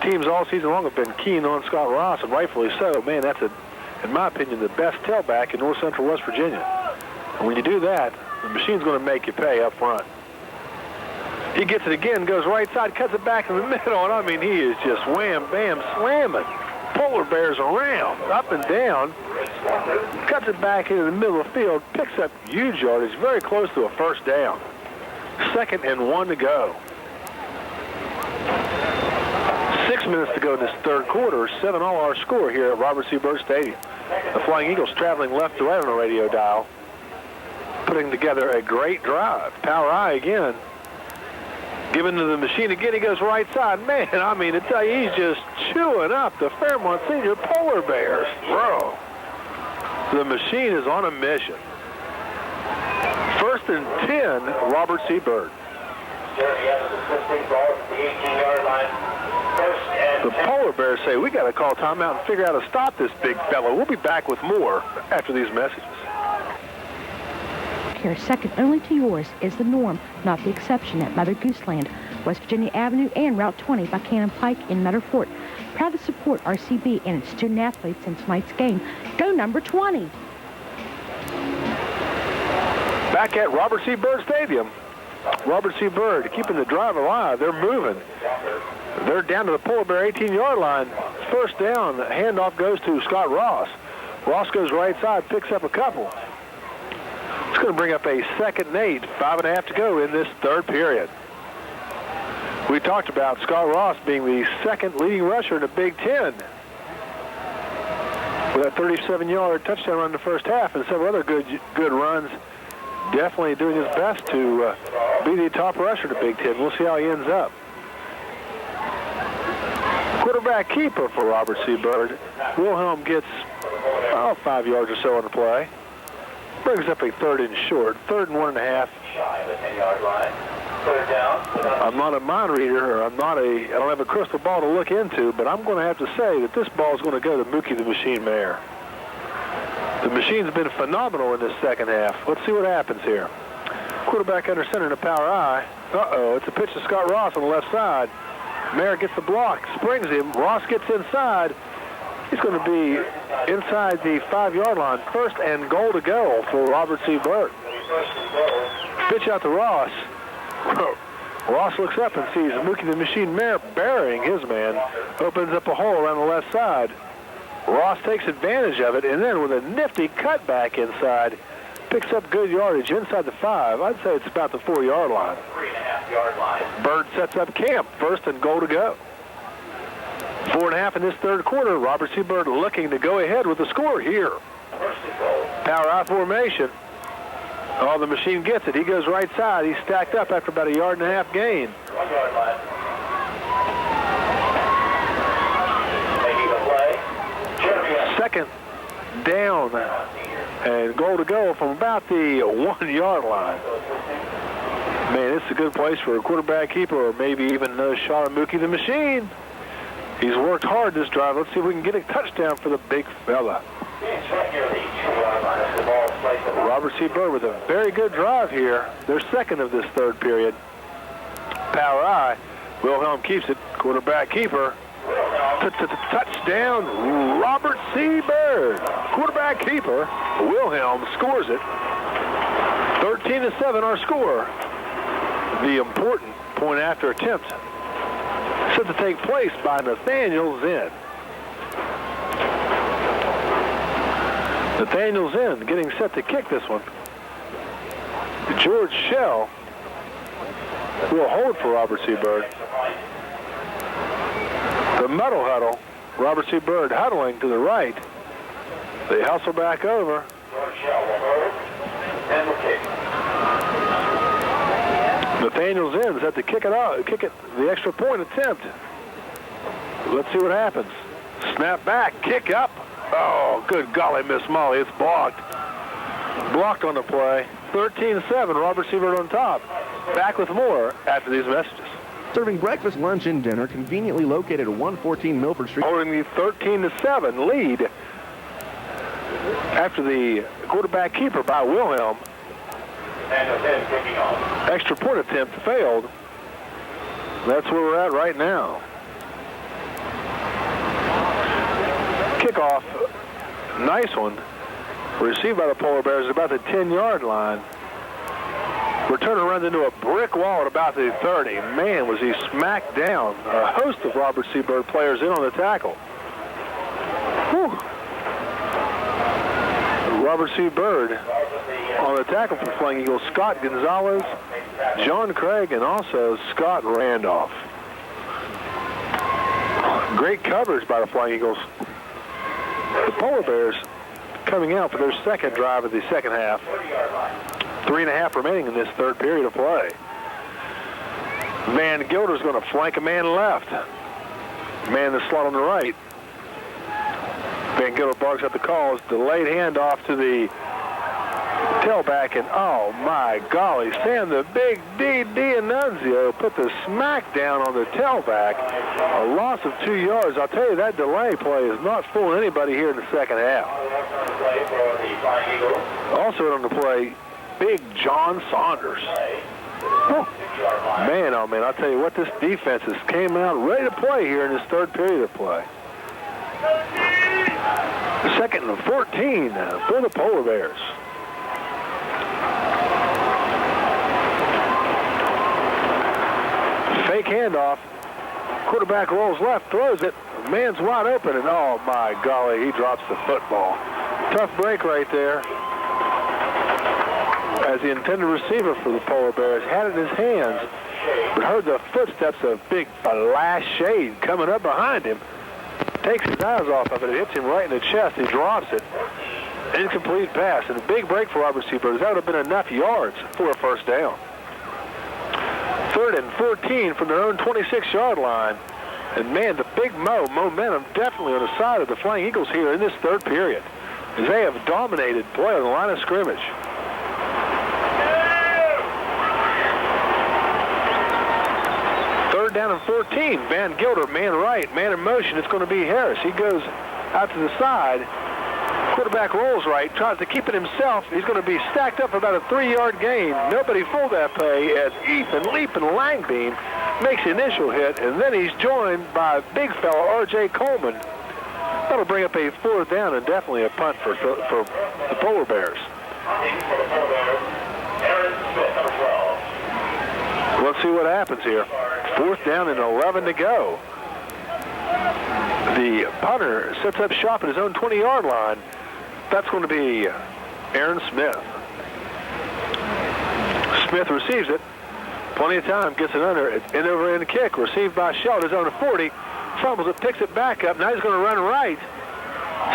Teams all season long have been keen on Scott Ross, and rightfully so. Man, that's, in my opinion, the best tailback in North Central West Virginia. And when you do that, the machine's going to make you pay up front. He gets it again, goes right side, cuts it back in the middle, and I mean, he is just wham, bam, slamming polar bears around, up and down, cuts it back into the middle of the field, picks up huge yardage, very close to a first down. 2nd and 1 to go. 6 minutes to go in this third quarter. 7-all our score here at Robert C. Byrd Stadium. The Flying Eagles traveling left to right on the radio dial, putting together a great drive. Power eye again. Given to the machine again, he goes right side. Man, I mean, to tell you, he's just chewing up the Fairmont Senior Polar Bears. Bro, the machine is on a mission. 1st and 10, Robert C. Byrd. The Polar Bears say, we got to call timeout and figure out how to stop this big fella. We'll be back with more after these messages. Care second only to yours is the norm, not the exception at Mother Gooseland, West Virginia Avenue and Route 20 by Cannon Pike in Meadow Fort. Proud to support RCB and its student athletes in tonight's game. Go number 20. Back at Robert C. Byrd Stadium. Robert C. Byrd keeping the drive alive. They're moving. They're down to the Polar Bear 18-yard line. First down, the handoff goes to Scott Ross. Ross goes right side, picks up a couple. going to bring up a 2nd and 8, 5.5 to go in this third period. We talked about Scott Ross being the 2nd leading rusher in the Big Ten with that 37-yard touchdown run in the first half and several other good runs. Definitely doing his best to be the top rusher in the Big Ten. We'll see how he ends up. Quarterback keeper for Robert C. Byrd. Wilhelm gets 5 yards or so on the play. Brings up a 3rd and short, 3rd and 1.5. Shy of the 10-yard line. 3rd down. I'm not a mind reader, or I don't have a crystal ball to look into, but I'm going to have to say that this ball is going to go to Mookie the Machine Mayer. The machine's been phenomenal in this second half. Let's see what happens here. Quarterback under center in a power I. It's a pitch to Scott Ross on the left side. Mayer gets the block, springs him. Ross gets inside. He's going to be inside the 5-yard line. 1st and goal to go for Robert C. Byrd. Pitch out to Ross. Ross looks up and sees Mookie the Machine Mayer burying his man. Opens up a hole around the left side. Ross takes advantage of it, and then with a nifty cutback inside, picks up good yardage inside the 5. I'd say it's about the 4-yard line. 3.5-yard line. Byrd sets up camp. 1st and goal to go. 4.5 in this third quarter. Robert C. Byrd looking to go ahead with the score here. Power I formation. The machine gets it. He goes right side. He's stacked up after about a 1.5 yard gain. 1-yard line. Making the play. 2nd down and goal to go from about the 1-yard line. Man, it's a good place for a quarterback keeper, or maybe even another shot at Mookie the Machine. He's worked hard this drive. Let's see if we can get a touchdown for the big fella. Robert C. Byrd with a very good drive here. Their 2nd of this third period. Power I. Wilhelm keeps it. Quarterback keeper. Touchdown, Robert C. Byrd. Quarterback keeper. Wilhelm scores it. 13-7 our score. The important point after attempt set to take place by Nathaniel Zinn. Nathaniel Zinn getting set to kick this one. George Shell will hold for Robert C. Byrd. The muddle huddle. Robert C. Byrd huddling to the right. They hustle back over. George Shell will hold and will kick. Nathaniel Zinn set to kick it the extra point attempt. Let's see what happens. Snap back, kick up. Oh, good golly, Miss Molly, it's blocked. Blocked on the play. 13-7, Robert C. Byrd on top. Back with more after these messages. Serving breakfast, lunch, and dinner conveniently located at 114 Milford Street. Holding the 13-7 lead after the quarterback keeper by Wilhelm. And the 10 kicking off. Extra point attempt failed. That's where we're at right now. Kickoff, nice one. Received by the Polar Bears at about the 10-yard line. Returner runs into a brick wall at about the 30. Man, was he smacked down. A host of Robert C. Byrd players in on the tackle. Whew. Robert C. Byrd on the tackle for Flying Eagles. Scott Gonzalez, John Craig, and also Scott Randolph. Great coverage by the Flying Eagles. The Polar Bears coming out for their 2nd drive of the second half. 3.5 remaining in this third period of play. Van Gilder's going to flank a man left. Man the slot on the right. Van Gilder barks up the calls. Delayed handoff to the tailback, and oh my golly, Sam the Big D D'Annunzio put the smack down on the tailback. A loss of 2 yards. I'll tell you, that delay play is not fooling anybody here in the second half. Also on the play, Big John Saunders. Man, oh man, I'll tell you what, this defense has came out ready to play here in this third period of play. 2nd and 14 for the Polar Bears. Fake handoff. Quarterback rolls left, throws it. Man's wide open, and oh my golly, he drops the football. Tough break right there. as the intended receiver for the Polar Bears had it in his hands, but heard the footsteps of big Flash Shade coming up behind him. Takes his eyes off of it. It hits him right in the chest. He drops it. Incomplete pass, and a big break for Robert C. Byrd. That would have been enough yards for a first down. 3rd and 14 from their own 26-yard line. And man, the big momentum definitely on the side of the Flying Eagles here in this third period, as they have dominated play on the line of scrimmage. Third down and 14. Van Gilder, man right, man in motion. It's going to be Harris. He goes out to the side. Quarterback rolls right, tries to keep it himself. He's going to be stacked up for about a 3-yard gain. Nobody fooled that play as Ethan Leapin Langbeam makes the initial hit, and then he's joined by big fella R.J. Coleman. That'll bring up a 4th down and definitely a punt for the Polar Bears. Let's see what happens here. 4th down and 11 to go. The punter sets up shop at his own 20-yard line. That's going to be Aaron Smith. Smith receives it. Plenty of time, gets it under. End-over-end kick received by Shell at his own 40. Fumbles it, picks it back up. Now he's going to run right.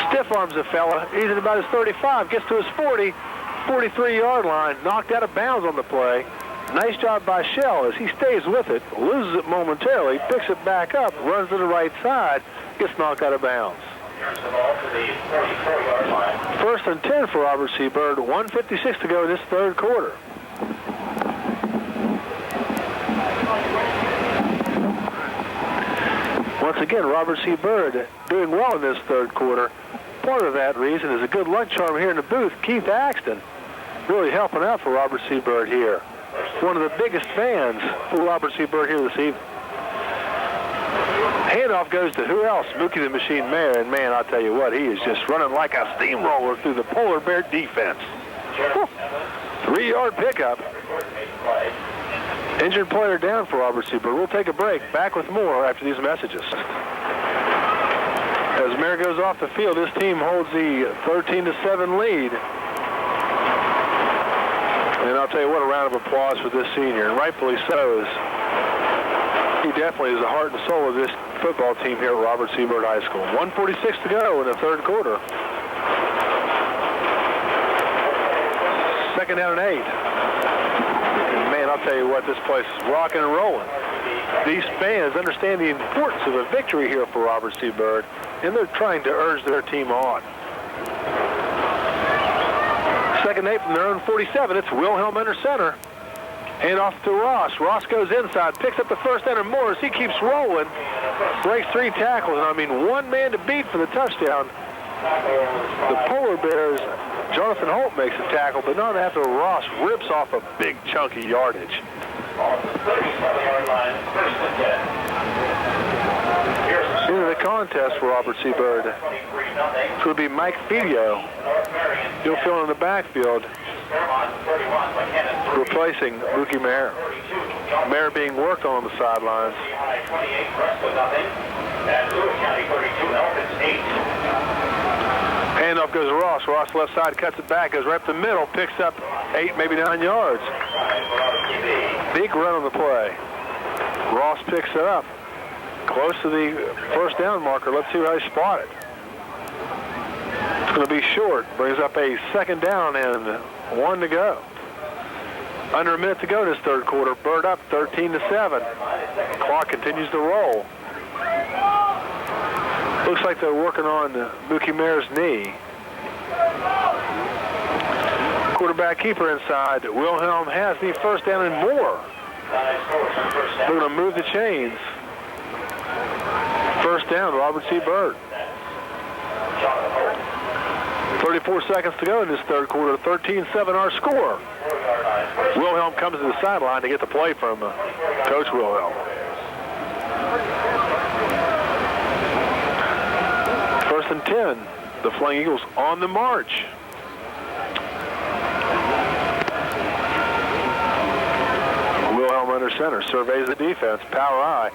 Stiff arms the fella. He's at about his 35. Gets to his 40, 43-yard line. Knocked out of bounds on the play. Nice job by Shell as he stays with it. Loses it momentarily. Picks it back up. Runs to the right side. Gets knocked out of bounds. 1st and 10 for Robert C. Byrd. 1:56 to go in this third quarter. Once again, Robert C. Byrd doing well in this third quarter. Part of that reason is a good luck charm here in the booth. Keith Axton really helping out for Robert C. Byrd here. One of the biggest fans for Robert C. Byrd here this evening. Handoff goes to who else? Mookie the Machine Mayer, and man, I'll tell you what, he is just running like a steamroller through the Polar Bear defense. 3-yard pickup. Injured player down for Robert C. Byrd. We'll take a break. Back with more after these messages. As Mayer goes off the field, this team holds the 13-7 lead. And I'll tell you what, a round of applause for this senior, and rightfully so, as he definitely is the heart and soul of this football team here at Robert C. Byrd High School. 1:46 to go in the third quarter. 2nd down and 8. And man, I'll tell you what, this place is rocking and rolling. These fans understand the importance of a victory here for Robert C. Byrd, and they're trying to urge their team on. 2nd and 8 from their own 47. It's Wilhelm under center. Hand off to Ross. Ross goes inside, picks up the first down and more as he keeps rolling. Breaks 3 tackles, and I mean one man to beat for the touchdown. The Polar Bears, Jonathan Holt makes a tackle, but not after Ross rips off a big chunky yardage. Into the contest for Robert C. Byrd. It would be Mike Fidio. He'll fill in the backfield, replacing Mookie Mayer. Mayer being worked on the sidelines. Handoff goes to Ross. Ross left side cuts it back, goes right up the middle, picks up 8, maybe 9 yards. Big run on the play. Ross picks it up. Close to the first down marker. Let's see how he spot it. It's going to be short. Brings up a 2nd down and 1 to go. Under a minute to go in this third quarter. Byrd up 13-7. Clock continues to roll. Looks like they're working on Mookie Mayer's knee. Quarterback keeper inside. Wilhelm has the first down and more. They're going to move the chains. First down, Robert C. Byrd. 34 seconds to go in this third quarter. 13-7 our score. Wilhelm comes to the sideline to get the play from Coach Wilhelm. First and 10. The Flying Eagles on the march. Wilhelm under center. Surveys the defense. Power eye.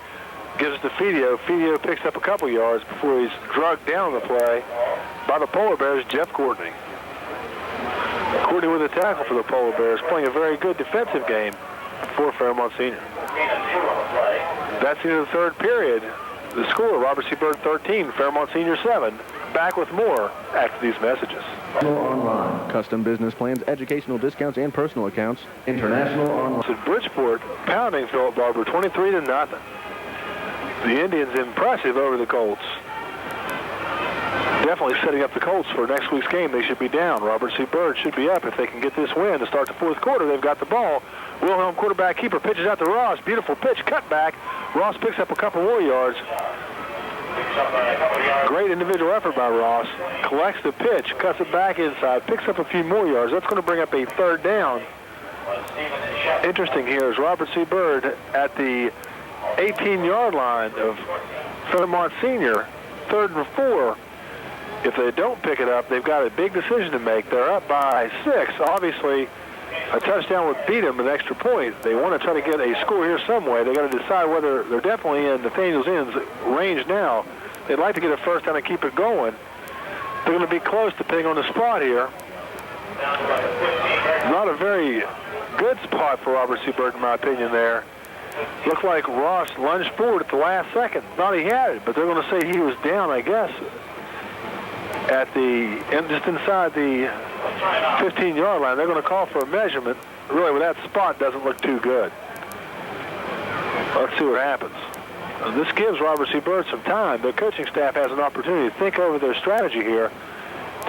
Gives it to Fidio. Fidio picks up a couple yards before he's drugged down the play by the Polar Bears, Jeff Courtney. Courtney with a tackle for the Polar Bears, playing a very good defensive game for Fairmont Senior. That's the end of the third period. The score, Robert C. Byrd 13, Fairmont Senior 7. Back with more after these messages. Online, custom business plans, educational discounts, and personal accounts. International Online. So Bridgeport pounding Philip Barber 23-0. The Indians impressive over the Colts. Definitely setting up the Colts for next week's game. They should be down. Robert C. Byrd should be up if they can get this win to start the fourth quarter. They've got the ball. Wilhelm, quarterback keeper, pitches out to Ross. Beautiful pitch, cut back. Ross picks up a couple more yards. Great individual effort by Ross. Collects the pitch, cuts it back inside, picks up a few more yards. That's going to bring up a third down. Interesting here is Robert C. Byrd at the 18-yard line of Fairmont Senior, 3rd and 4. If they don't pick it up, they've got a big decision to make. They're up by 6. Obviously, a touchdown would beat them an extra point. They want to try to get a score here some way. They got to decide whether they're definitely in Nathaniel's Inn's range now. They'd like to get a first down and keep it going. They're going to be close depending on the spot here. Not a very good spot for Robert C. Byrd, in my opinion, there. Looked like Ross lunged forward at the last second. Thought he had it, but they're going to say he was down, I guess, at the just inside the 15-yard line. They're going to call for a measurement. Really, with that spot, doesn't look too good. Let's see what happens. This gives Robert C. Byrd some time. The coaching staff has an opportunity to think over their strategy here,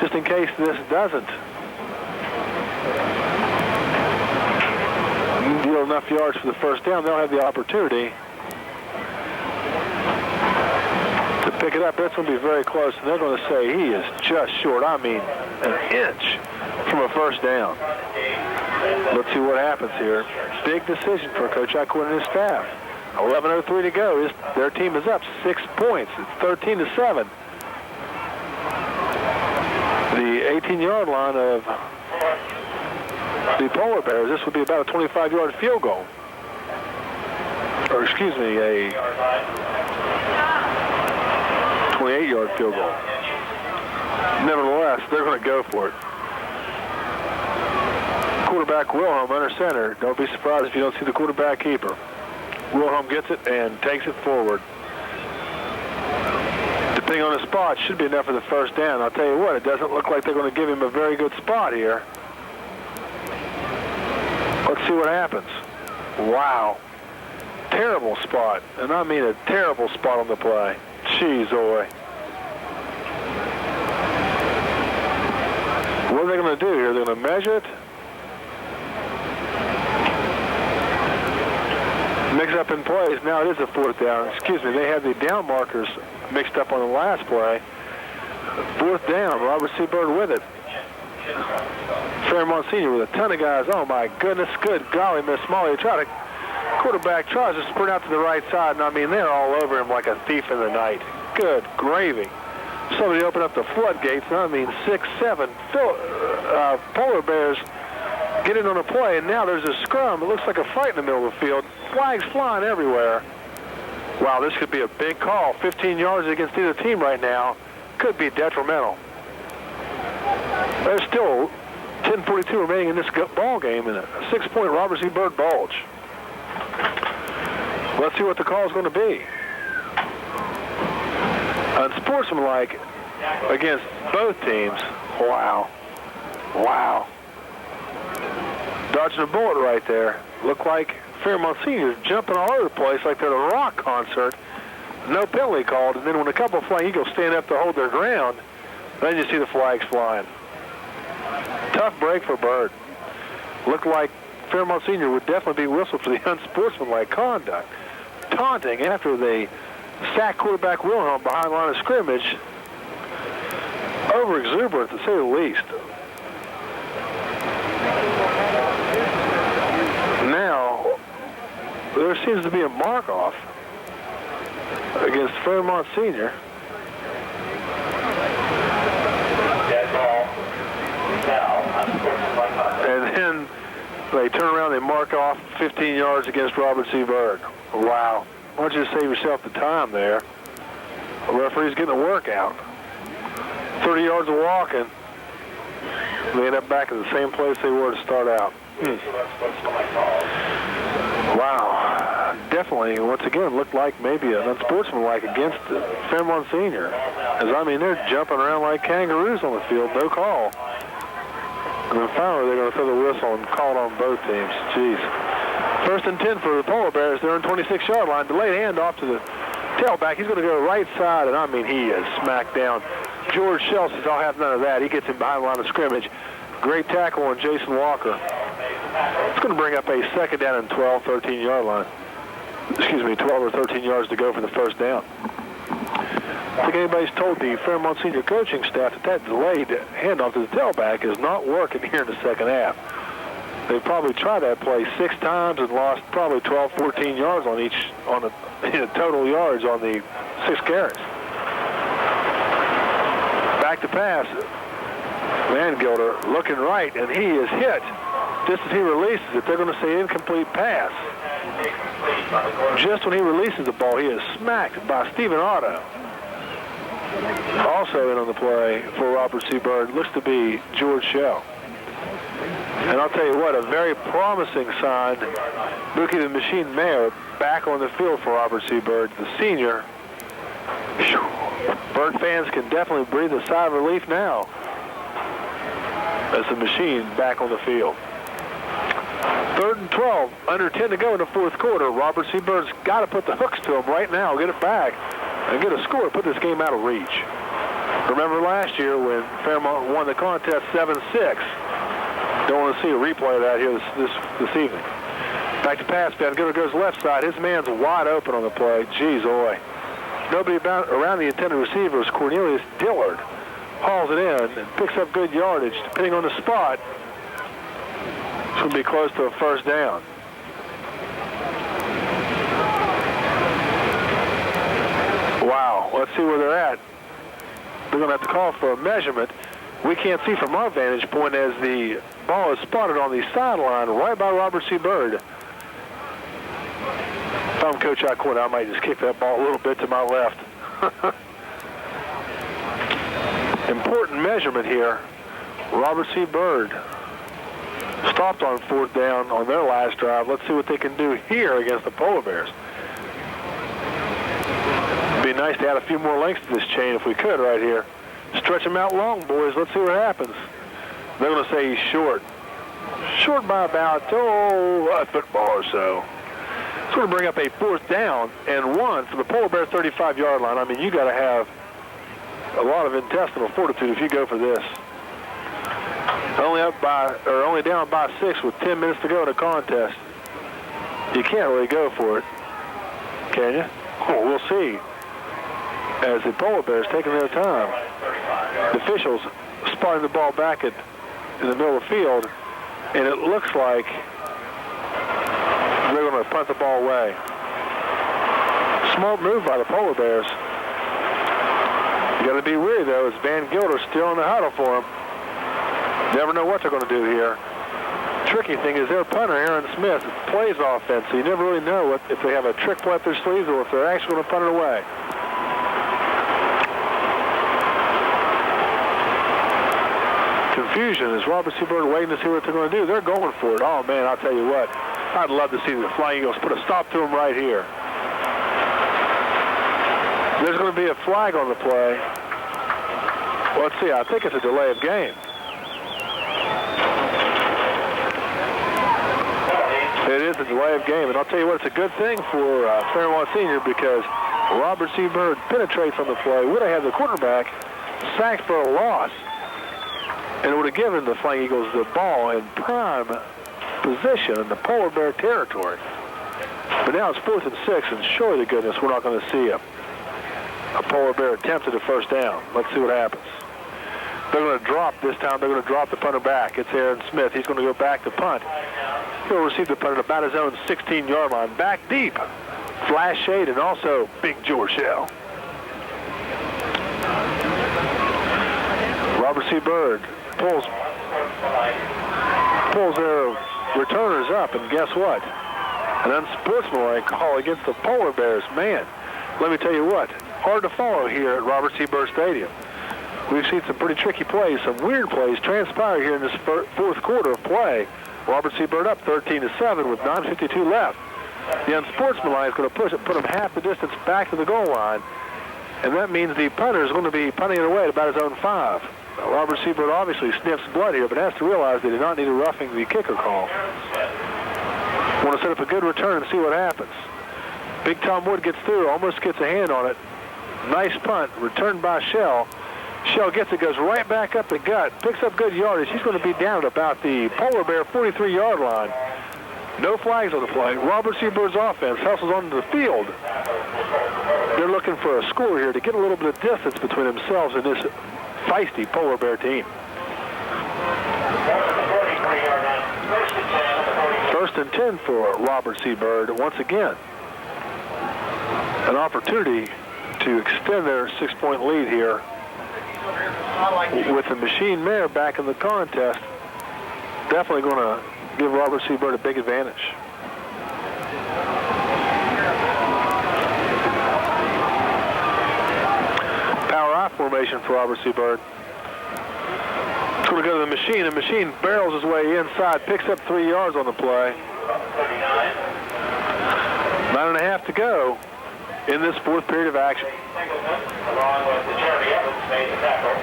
just in case this doesn't yield enough yards for the first down. They'll have the opportunity to pick it up. That's going to be very close, and they're going to say he is just short. I mean, an inch from a first down. Let's see what happens here. Big decision for Coach Iquin and his staff. 11:03 to go. Their team is up 6 points. It's 13-7. The 18-yard line of the Polar Bears, this would be about a 25-yard field goal. Or excuse me, a 28-yard field goal. Nevertheless, they're going to go for it. Quarterback Wilhelm under center. Don't be surprised if you don't see the quarterback keeper. Wilhelm gets it and takes it forward. Depending on the spot, should be enough for the first down. I'll tell you what, it doesn't look like they're going to give him a very good spot here. Let's see what happens. Wow. Terrible spot. And I mean a terrible spot on the play. Jeez, boy. What are they going to do here? They're going to measure it. Mix up in plays. Now it is a fourth down. Excuse me, they had the down markers mixed up on the last play. Fourth down, Robert C. Byrd with it. Fairmont Senior with a ton of guys. Oh my goodness, good golly, Miss Molly. Quarterback tries to sprint out to the right side, and I mean, they're all over him like a thief in the night. Good gravy. Somebody opened up the floodgates, and I mean 6, 7 Polar Bears get in on a play, and now there's a scrum. It looks like a fight in the middle of the field. Flags flying everywhere. Wow, this could be a big call. 15 yards against either team right now could be detrimental. There's still 10:42 remaining in this ball game, and a 6-point Robert C. Byrd bulge. Let's see what the call is going to be. Unsportsmanlike against both teams. Wow. Wow. Dodging a bullet right there. Looked like Fairmont Seniors jumping all over the place like they're at a rock concert. No penalty called, and then when a couple of Flying Eagles stand up to hold their ground, then you see the flags flying. Tough break for Byrd. Looked like Fairmont Senior would definitely be whistled for the unsportsmanlike conduct. Taunting after they sacked quarterback Wilhelm behind the line of scrimmage. Over exuberant, to say the least. Now, there seems to be a mark-off against Fairmont Senior. And then they turn around, they mark off 15 yards against Robert C. Byrd. Wow. Why don't you just save yourself the time there? The referee's getting a workout. 30 yards of walking. They end up back at the same place they were to start out. Wow. Definitely, once again, looked like maybe an unsportsmanlike against Fairmont Senior. As I mean, they're jumping around like kangaroos on the field, no call. And then finally, they're going to throw the whistle and call it on both teams. Jeez. 1st and 10 for the Polar Bears. They're on 26-yard line. Delayed handoff to the tailback. He's going to go right side, and I mean, he is smacked down. George Shell says, I'll have none of that. He gets him behind the line of scrimmage. Great tackle on Jason Walker. It's going to bring up a 2nd down and 12, 13-yard line. Excuse me, 12 or 13 yards to go for the 1st down. I think anybody's told the Fairmont Senior coaching staff that delayed handoff to the tailback is not working here in the 2nd half. They've probably tried that play 6 times and lost probably 12, 14 yards on each, on the total yards on the 6 carries. Back to pass. Van Gilder looking right, and he is hit. Just as he releases it, they're going to say incomplete pass. Just when he releases the ball, he is smacked by Stephen Otto. Also in on the play for Robert C. Byrd looks to be George Shell. And I'll tell you what, a very promising sign. Mookie the Machine Mayer back on the field for Robert C. Byrd, the senior. Byrd fans can definitely breathe a sigh of relief now as the Machine back on the field. 3rd and 12, under 10 to go in the 4th quarter. Robert C. Byrd's got to put the hooks to him right now, get it back, and get a score, put this game out of reach. Remember last year when Fairmont won the contest 7-6. Don't want to see a replay of that here this evening. Back to pass. Van Gilder goes left side. His man's wide open on the play. Jeez, oy. Nobody around the intended receiver is Cornelius Dillard. Hauls it in and picks up good yardage. Depending on the spot, it's going to be close to a 1st down. Wow. Let's see where they're at. They're going to have to call for a measurement. We can't see from our vantage point as the ball is spotted on the sideline right by Robert C. Byrd. If I'm Coach Icorn, I might just kick that ball a little bit to my left. Important measurement here. Robert C. Byrd stopped on 4th down on their last drive. Let's see what they can do here against the Polar Bears. It'd be nice to add a few more links to this chain if we could right here. Stretch him out long, boys. Let's see what happens. They're going to say he's short. Short by about, a football or so. It's going to bring up a 4th down and 1 for the Polar Bear 35-yard line. I mean, you got to have a lot of intestinal fortitude if you go for this. Only down by 6 with 10 minutes to go in the contest. You can't really go for it, can you? Well, we'll see. As the Polar Bears taking their time. The officials spotting the ball back in the middle of the field, and it looks like they're going to punt the ball away. Smart move by the Polar Bears. You got to be wary though, as Van Gilder still in the huddle for him. Never know what they're going to do here. Tricky thing is their punter, Aaron Smith, plays offense, so you never really know if they have a trick play up their sleeves or if they're actually going to punt it away. Confusion as Robert C. Byrd waiting to see what they're going to do. They're going for it. Oh, man, I'll tell you what. I'd love to see the Flying Eagles put a stop to them right here. There's going to be a flag on the play. Let's see. I think it's a delay of game. It is a delay of game, and I'll tell you what, it's a good thing for Fairmont Senior because Robert C. Byrd penetrates on the play. Would have had the quarterback sacked for a loss, and it would have given the Flying Eagles the ball in prime position in the Polar Bear territory. But now it's 4th and 6, and surely to goodness we're not going to see a Polar Bear attempt at a 1st down. Let's see what happens. They're going to drop this time. They're going to drop the punter back. It's Aaron Smith. He's going to go back to punt. He'll receive the punt at about his own 16-yard line. Back deep. Flash shade and also Big George Shell. Robert C. Byrd pulls their returners up, and guess what? An unsportsmanlike call against the Polar Bears. Man, let me tell you what, hard to follow here at Robert C. Byrd Stadium. We've seen some pretty tricky plays, some weird plays transpire here in this fourth quarter of play. Robert C. Byrd up 13-7 with 9:52 left. The unsportsmanlike is going to push it, put them half the distance back to the goal line, and that means the punter is going to be punting it away at about his own 5. Now, Robert C. Byrd obviously sniffs blood here, but has to realize they do not need a roughing the kicker call. Want to set up a good return and see what happens. Big Tom Wood gets through, almost gets a hand on it. Nice punt, returned by Shell. Shell gets it, goes right back up the gut, picks up good yardage. He's going to be down at about the Polar Bear 43-yard line. No flags on the play. Robert C. Byrd's offense hustles onto the field. They're looking for a score here to get a little bit of distance between themselves and this feisty Polar Bear team. First and 10 for Robert C. Byrd once again. An opportunity to extend their 6-point lead here with the Machine Mare back in the contest. Definitely going to give Robert C. Byrd a big advantage. Power I formation for Robert C. Byrd. It's going to go to the Machine. The Machine barrels his way inside, picks up 3 yards on the play. 9.5 to go in this fourth period of action. Along with the Jeremy Evans made the tackle.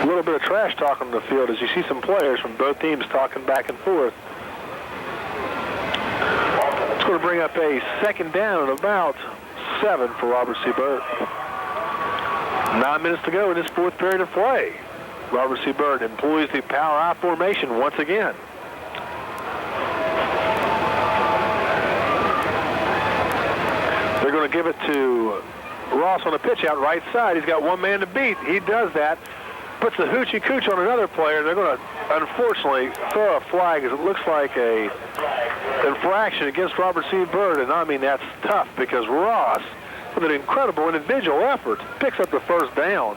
A little bit of trash talk on the field as you see some players from both teams talking back and forth. It's going to bring up a second down and about 7 for Robert C. Byrd. 9 minutes to go in this fourth period of play. Robert C. Byrd employs the power I formation once again. They're going to give it to Ross on the pitch out right side. He's got one man to beat. He does that. Puts the hoochie cooch on another player. They're going to, unfortunately, throw a flag as it looks like a infraction against Robert C. Byrd. And I mean, that's tough because Ross, with an incredible individual effort, picks up the first down.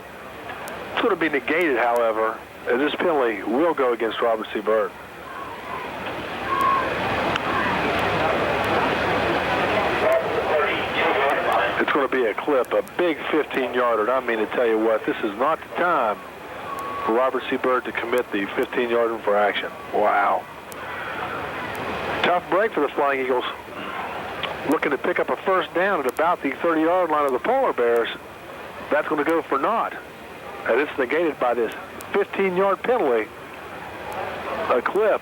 It's going to be negated, however, as this penalty will go against Robert C. Byrd. It's going to be a clip, a big 15-yarder. And I mean to tell you what, this is not the time for Robert C. Byrd to commit the 15-yard infraction. Wow. Tough break for the Flying Eagles. Looking to pick up a first down at about the 30-yard line of the Polar Bears. That's going to go for naught. And it's negated by this 15-yard penalty. A clip.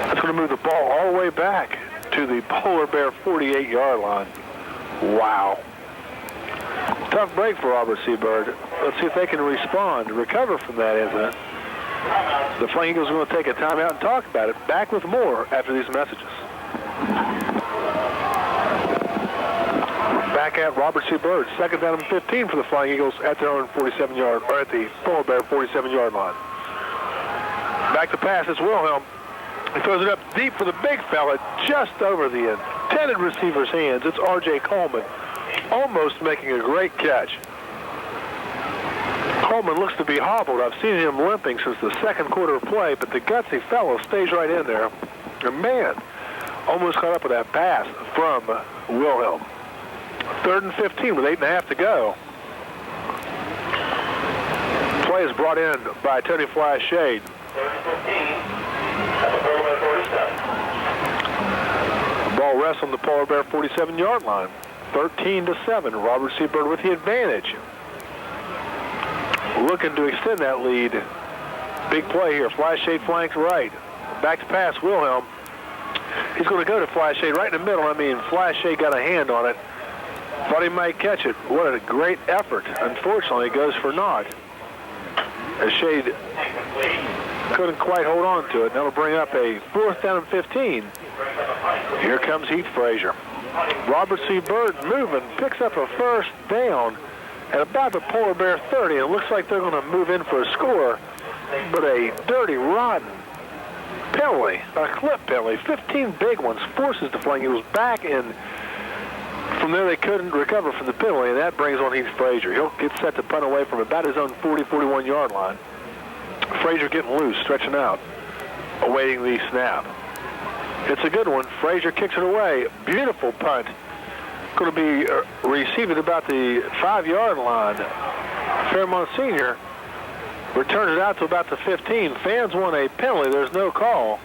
That's going to move the ball all the way back to the Polar Bear 48-yard line. Wow. Tough break for Robert C. Byrd. Let's see if they can respond, recover from that incident. The Flying Eagles are going to take a timeout and talk about it. Back with more after these messages. Back at Robert C. Byrd. Second down and 15 for the Flying Eagles at their own 47-yard, or at the Polar Bear 47-yard line. Back to pass is Wilhelm. He throws it up deep for the big fella, just over the intended receiver's hands. It's R.J. Coleman, almost making a great catch. Coleman looks to be hobbled. I've seen him limping since the second quarter of play, but the gutsy fellow stays right in there. And man, almost caught up with that pass from Wilhelm. 3rd and 15 with 8.5 to go. Play is brought in by Tony Flash Shade. 3rd and 15. At the Polar Bear 47. The ball rests on the Polar Bear 47-yard line. 13-7. Robert C. Byrd with the advantage. Looking to extend that lead. Big play here. Flash Shade flanks right. Back to pass, Wilhelm. He's going to go to Flash Shade right in the middle. I mean, Flash Shade got a hand on it. Thought he might catch it. What a great effort. Unfortunately, it goes for naught. As Shade couldn't quite hold on to it. That'll bring up a 4th down and 15. Here comes Heath Frazier. Robert C. Byrd moving, picks up a first down at about the Polar Bear 30. It looks like they're going to move in for a score, but a dirty, rotten penalty, a clip penalty, 15 big ones, forces the Flying Eagles back, and from there they couldn't recover from the penalty, and that brings on Heath Frazier. He'll get set to punt away from about his own 40-41-yard line. Frazier getting loose, stretching out, awaiting the snap. It's a good one. Frazier kicks it away. Beautiful punt. Going to be received at about the 5-yard line. Fairmont Senior returns it out to about the 15. Fans want a penalty. There's no call.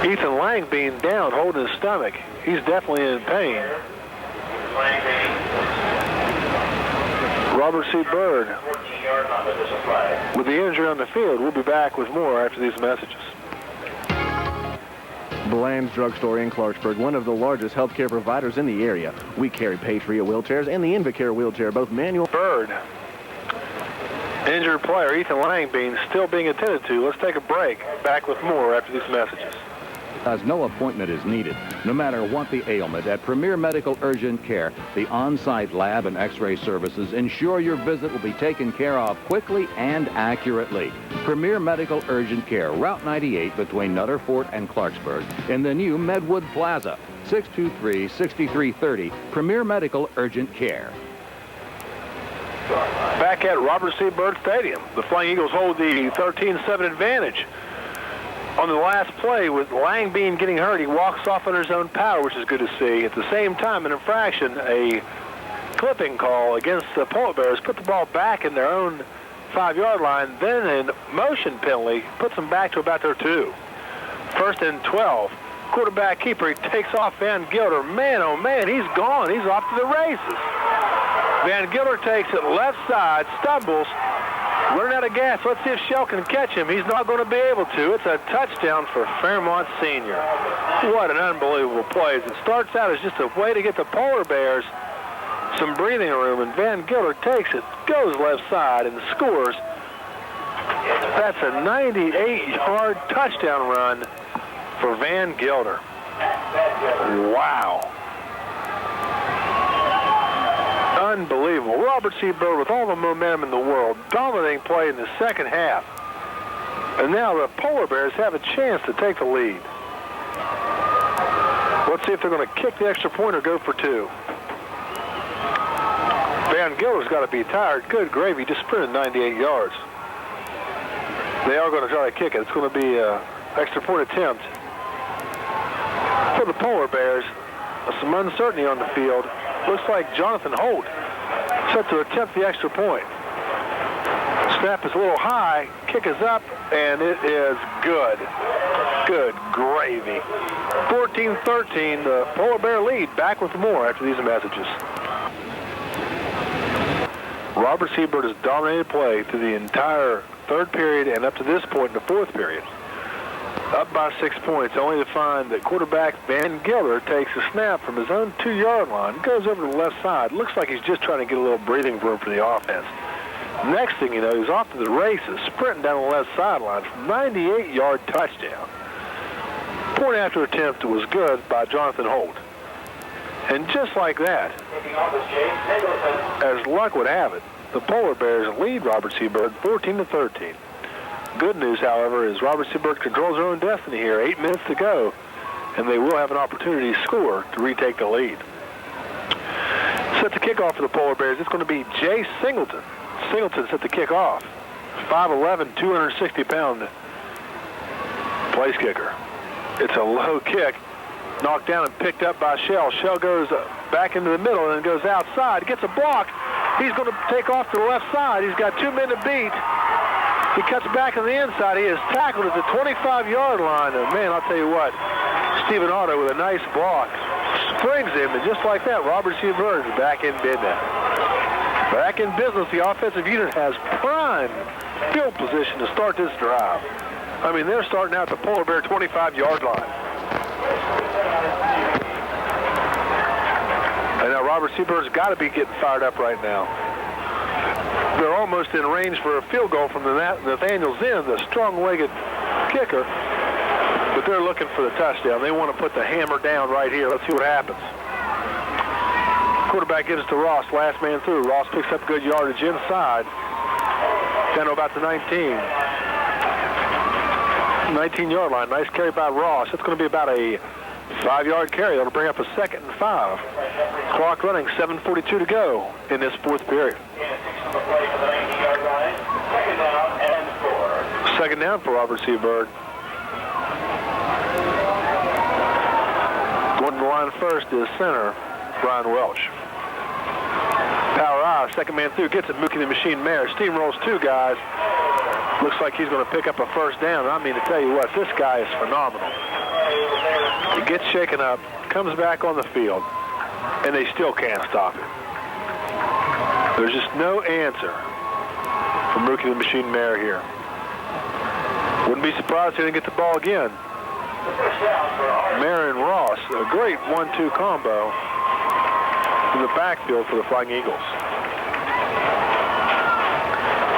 Ethan Lang being down, holding his stomach. He's definitely in pain. Robert C. Byrd with the injury on the field. We'll be back with more after these messages. Bland's Drugstore in Clarksburg, one of the largest healthcare providers in the area. We carry Patriot wheelchairs and the Invacare wheelchair, both manual. Byrd. Injured player Ethan Lang still being attended to. Let's take a break. Back with more after these messages. As no appointment is needed, no matter what the ailment. At Premier Medical Urgent Care, the on-site lab and x-ray services ensure your visit will be taken care of quickly and accurately. Premier Medical Urgent Care, Route 98 between Nutter Fort and Clarksburg, in the new Medwood Plaza, 623-6330, Premier Medical Urgent Care. Back at Robert C. Byrd Stadium, the Flying Eagles hold the 13-7 advantage. On the last play, with Lang getting hurt, he walks off under his own power, which is good to see. At the same time, an infraction, a clipping call against the Polar Bears, put the ball back in their own 5-yard line. Then a motion penalty puts them back to about their 2. 1st and 12. Quarterback keeper, he takes off Van Gilder. Man, oh man, he's gone. He's off to the races. Van Gilder takes it left side, stumbles, running out of gas. Let's see if Shell can catch him. He's not going to be able to. It's a touchdown for Fairmont Senior. What an unbelievable play. It starts out as just a way to get the Polar Bears some breathing room, and Van Gilder takes it, goes left side, and scores. That's a 98-yard touchdown run for Van Gilder. Wow. Unbelievable. Robert C. Byrd with all the momentum in the world, dominating play in the second half. And now the Polar Bears have a chance to take the lead. Let's see if they're going to kick the extra point or go for 2. Van Gilder's got to be tired. Good gravy, just sprinted 98 yards. They are going to try to kick it. It's going to be an extra point attempt for the Polar Bears. Some uncertainty on the field. Looks like Jonathan Holt set to attempt the extra point. Snap is a little high, kick is up, and it is good. Good gravy. 14-13, the Polar Bear lead. Back with more after these messages. Robert C. Byrd has dominated play through the entire third period and up to this point in the fourth period. Up by 6 points, only to find that quarterback Van Gilder takes a snap from his own 2-yard line, goes over to the left side. Looks like he's just trying to get a little breathing room for the offense. Next thing you know, he's off to the races, sprinting down the left sideline for 98-yard touchdown. Point after attempt was good by Jonathan Holt. And just like that, as luck would have it, the Polar Bears lead Robert C. Byrd 14-13. Good news, however, is Robert C. Byrd controls their own destiny here. 8 minutes to go, and they will have an opportunity to score to retake the lead. Set to kick off for the Polar Bears. It's going to be Jay Singleton. Singleton set to kick off. 5'11", 260-pound place kicker. It's a low kick, knocked down and picked up by Shell. Shell goes back into the middle and then goes outside. Gets a block. He's going to take off to the left side. He's got 2 men to beat. He cuts back on the inside. He is tackled at the 25-yard line. And man, I'll tell you what, Stephen Otto with a nice block springs him, and just like that, Robert C. Byrd is back in business. Back in business, the offensive unit has prime field position to start this drive. I mean, they're starting out the Polar Bear 25-yard line. And now Robert C. Byrd's got to be getting fired up right now. They're almost in range for a field goal from Nathaniel Zinn, the strong-legged kicker, but they're looking for the touchdown. They want to put the hammer down right here. Let's see what happens. Quarterback gives it to Ross, last man through. Ross picks up good yardage inside, down to about the 19-yard line. Nice carry by Ross. It's going to be about a 5-yard carry. That'll bring up a 2nd and 5. Clock running, 7:42 to go in this fourth period. Second down for Robert C. Byrd. line first is center, Brian Welch. Power I, second man through, gets it. Mookie the Machine Mayer steamrolls 2 guys. Looks like he's going to pick up a first down. I mean, to tell you what, this guy is phenomenal. He gets shaken up, comes back on the field, and they still can't stop it. There's just no answer from Mookie the Machine Mayer here. Wouldn't be surprised if he didn't get the ball again. Mayer and Ross, a great 1-2 combo in the backfield for the Flying Eagles.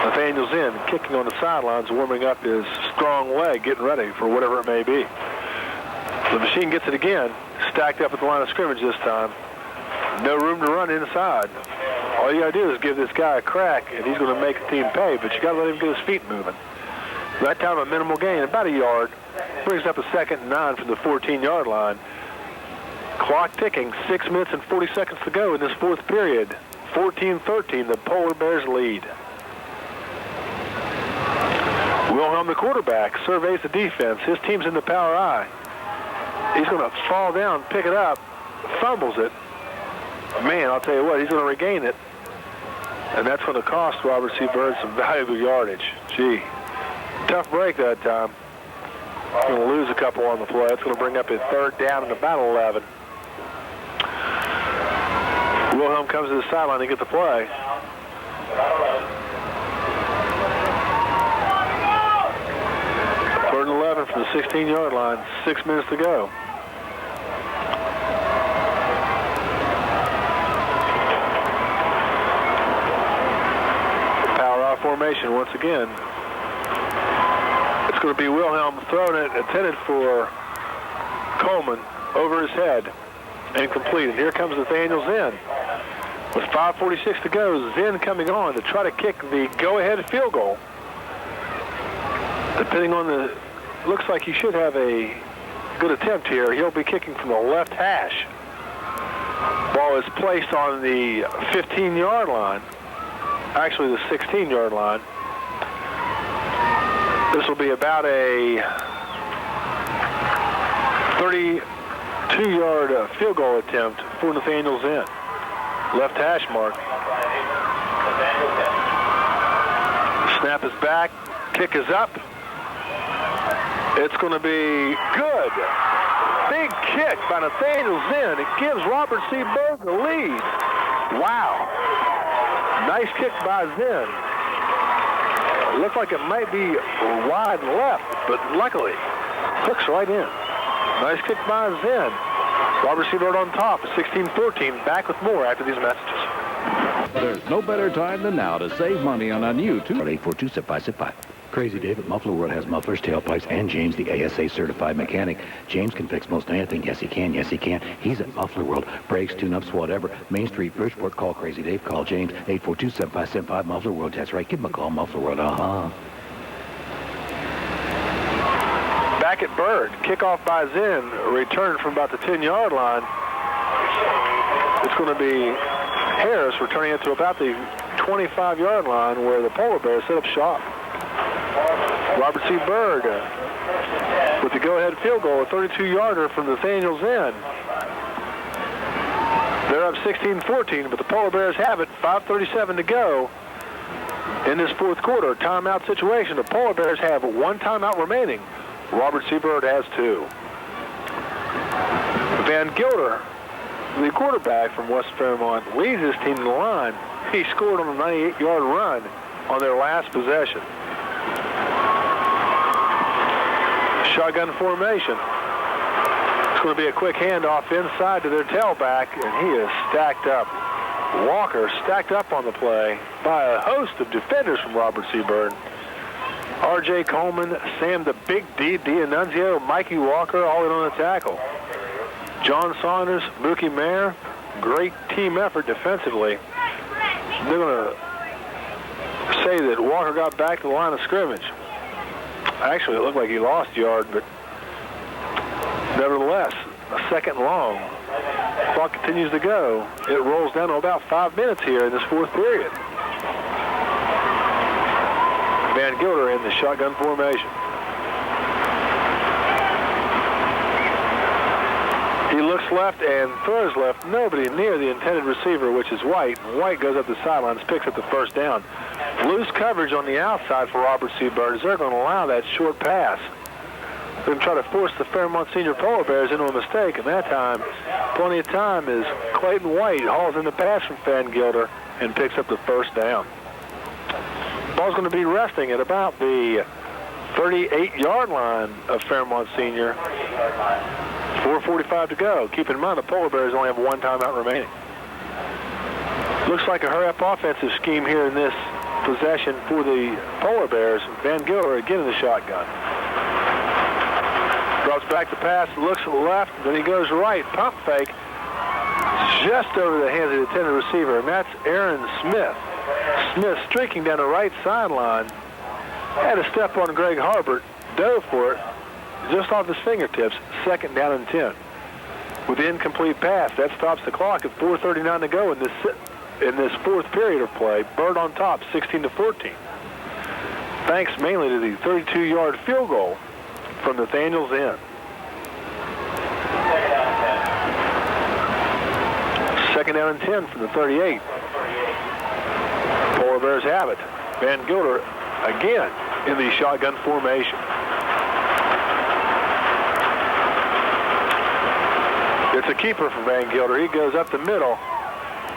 Nathaniel's in, kicking on the sidelines, warming up his strong leg, getting ready for whatever it may be. The Machine gets it again, stacked up at the line of scrimmage this time. No room to run inside. All you got to do is give this guy a crack, and he's going to make the team pay, but you got to let him get his feet moving. That time a minimal gain, about a yard. Brings up a 2nd and 9 from the 14-yard line. Clock ticking, 6 minutes and 40 seconds to go in this 4th period. 14-13, the Polar Bears lead. Wilhelm, the quarterback, surveys the defense. His team's in the power I. He's going to fall down, pick it up, fumbles it. Man, I'll tell you what, he's going to regain it. And that's going to cost Robert C. Byrd some valuable yardage. Gee, tough break that time. Going to lose a couple on the play. It's going to bring up his 3rd down and about 11. Wilhelm comes to the sideline to get the play. Third and 11 from the 16-yard line. 6 minutes to go. Power off formation once again. It's going to be Wilhelm throwing it, intended for Coleman, over his head, incomplete. And here comes Nathaniel Zinn. With 5:46 to go, Zinn coming on to try to kick the go-ahead field goal. Depending on the, looks like he should have a good attempt here. He'll be kicking from the left hash. Ball is placed on the 15-yard line, actually the 16-yard line. This will be about a 32-yard field goal attempt for Nathaniel Zinn. Left hash mark. Snap is back. Kick is up. It's going to be good. Big kick by Nathaniel Zinn. It gives Robert C. Byrd the lead. Wow. Nice kick by Zinn. It looked like it might be wide left, but luckily hooks right in. Nice kick by Zinn. Robert C. Byrd on top, 16-14. Back with more after these messages. There's no better time than now to save money on a new 842-7575. Crazy Dave at Muffler World has mufflers, tailpipes, and James, the ASA certified mechanic. James can fix most anything. Yes, he can. Yes, he can. He's at Muffler World. Brakes, tune-ups, whatever. Main Street, Bridgeport. Call Crazy Dave. Call James. 842-7575. Muffler World. That's right. Give him a call. Muffler World. Back at Byrd. Kickoff by Zinn. Return from about the 10-yard line. It's going to be Harris returning it to about the 25-yard line where the Polar Bears set up shop. Robert C. Byrd with the go-ahead field goal, a 32-yarder from Nathaniel Zinn. They're up 16-14, but the Polar Bears have it. 5:37 to go in this 4th quarter. Timeout situation. The Polar Bears have 1 timeout remaining. Robert C. Byrd has 2. Van Gilder, the quarterback from West Fairmont, leads his team to the line. He scored on a 98-yard run on their last possession. Shotgun formation. It's going to be a quick handoff inside to their tailback, and he is stacked up. Walker stacked up on the play by a host of defenders from Robert C. Byrd. R.J. Coleman, Sam the Big D, D'Annunzio, Mikey Walker, all in on the tackle. John Saunders, Mookie Mayer, great team effort defensively. They're going to say that Walker got back to the line of scrimmage. Actually, it looked like he lost a yard, but nevertheless, a 2nd long. Clock continues to go. It rolls down to about 5 minutes here in this 4th period. Van Gilder in the shotgun formation. He looks left and throws left. Nobody near the intended receiver, which is White. White goes up the sidelines, picks up the first down. Loose coverage on the outside for Robert C. Byrd. They're going to allow that short pass. They're going to try to force the Fairmont Senior Polar Bears into a mistake, and that time, plenty of time, is Clayton White hauls in the pass from Van Gilder and picks up the first down. Ball's going to be resting at about the 38-yard line of Fairmont Senior. 4:45 to go. Keep in mind the Polar Bears only have one timeout remaining. Looks like a hurry-up offensive scheme here in this possession for the Polar Bears. Van Gilder again in the shotgun. Drops back to pass, looks left, then he goes right. Pump fake just over the hands of the intended receiver, and that's Aaron Smith. Smith streaking down the right sideline. Had a step on Greg Harbert, dove for it, just off his fingertips. Second down and 10. With the incomplete pass, that stops the clock at 4:39 to go in this fourth period of play. Byrd on top, 16-14. Thanks mainly to the 32-yard field goal from Nathaniel's end. Second down and 10 from the 38. Polar Bears have it. Van Gilder again in the shotgun formation. It's a keeper for Van Gilder. He goes up the middle,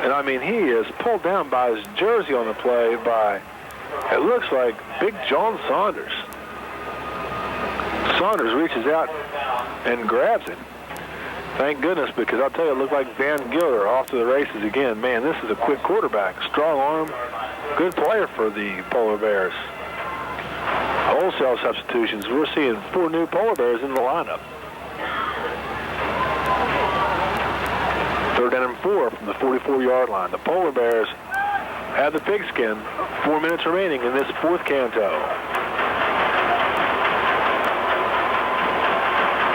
and I mean, he is pulled down by his jersey on the play by, it looks like, Big John Saunders. Saunders reaches out and grabs him. Thank goodness, because I'll tell you, it looked like Van Gilder off to the races again. Man, this is a quick quarterback. Strong arm. Good player for the Polar Bears. Wholesale substitutions. We're seeing 4 new Polar Bears in the lineup. Third down and 4 from the 44-yard line. The Polar Bears have the pigskin. 4 minutes remaining in this fourth canto.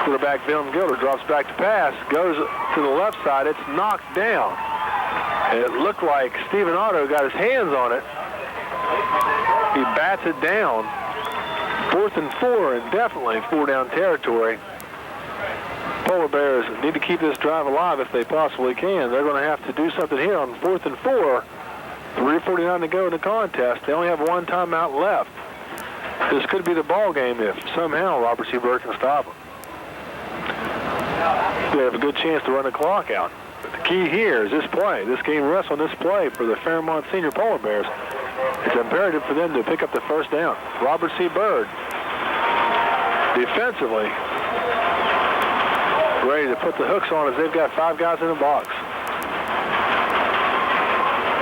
Quarterback Van Gilder drops back to pass, goes to the left side. It's knocked down. And it looked like Stephen Otto got his hands on it. He bats it down. 4th and 4, and definitely 4-down territory. Polar Bears need to keep this drive alive if they possibly can. They're going to have to do something here on 4th and 4. 3:49 to go in the contest. They only have one timeout left. This could be the ball game if somehow Robert C. Byrd can stop them. They have a good chance to run the clock out. But the key here is this play. This game rests on this play for the Fairmont Senior Polar Bears. It's imperative for them to pick up the first down. Robert C. Byrd, defensively, ready to put the hooks on as they've got 5 guys in the box.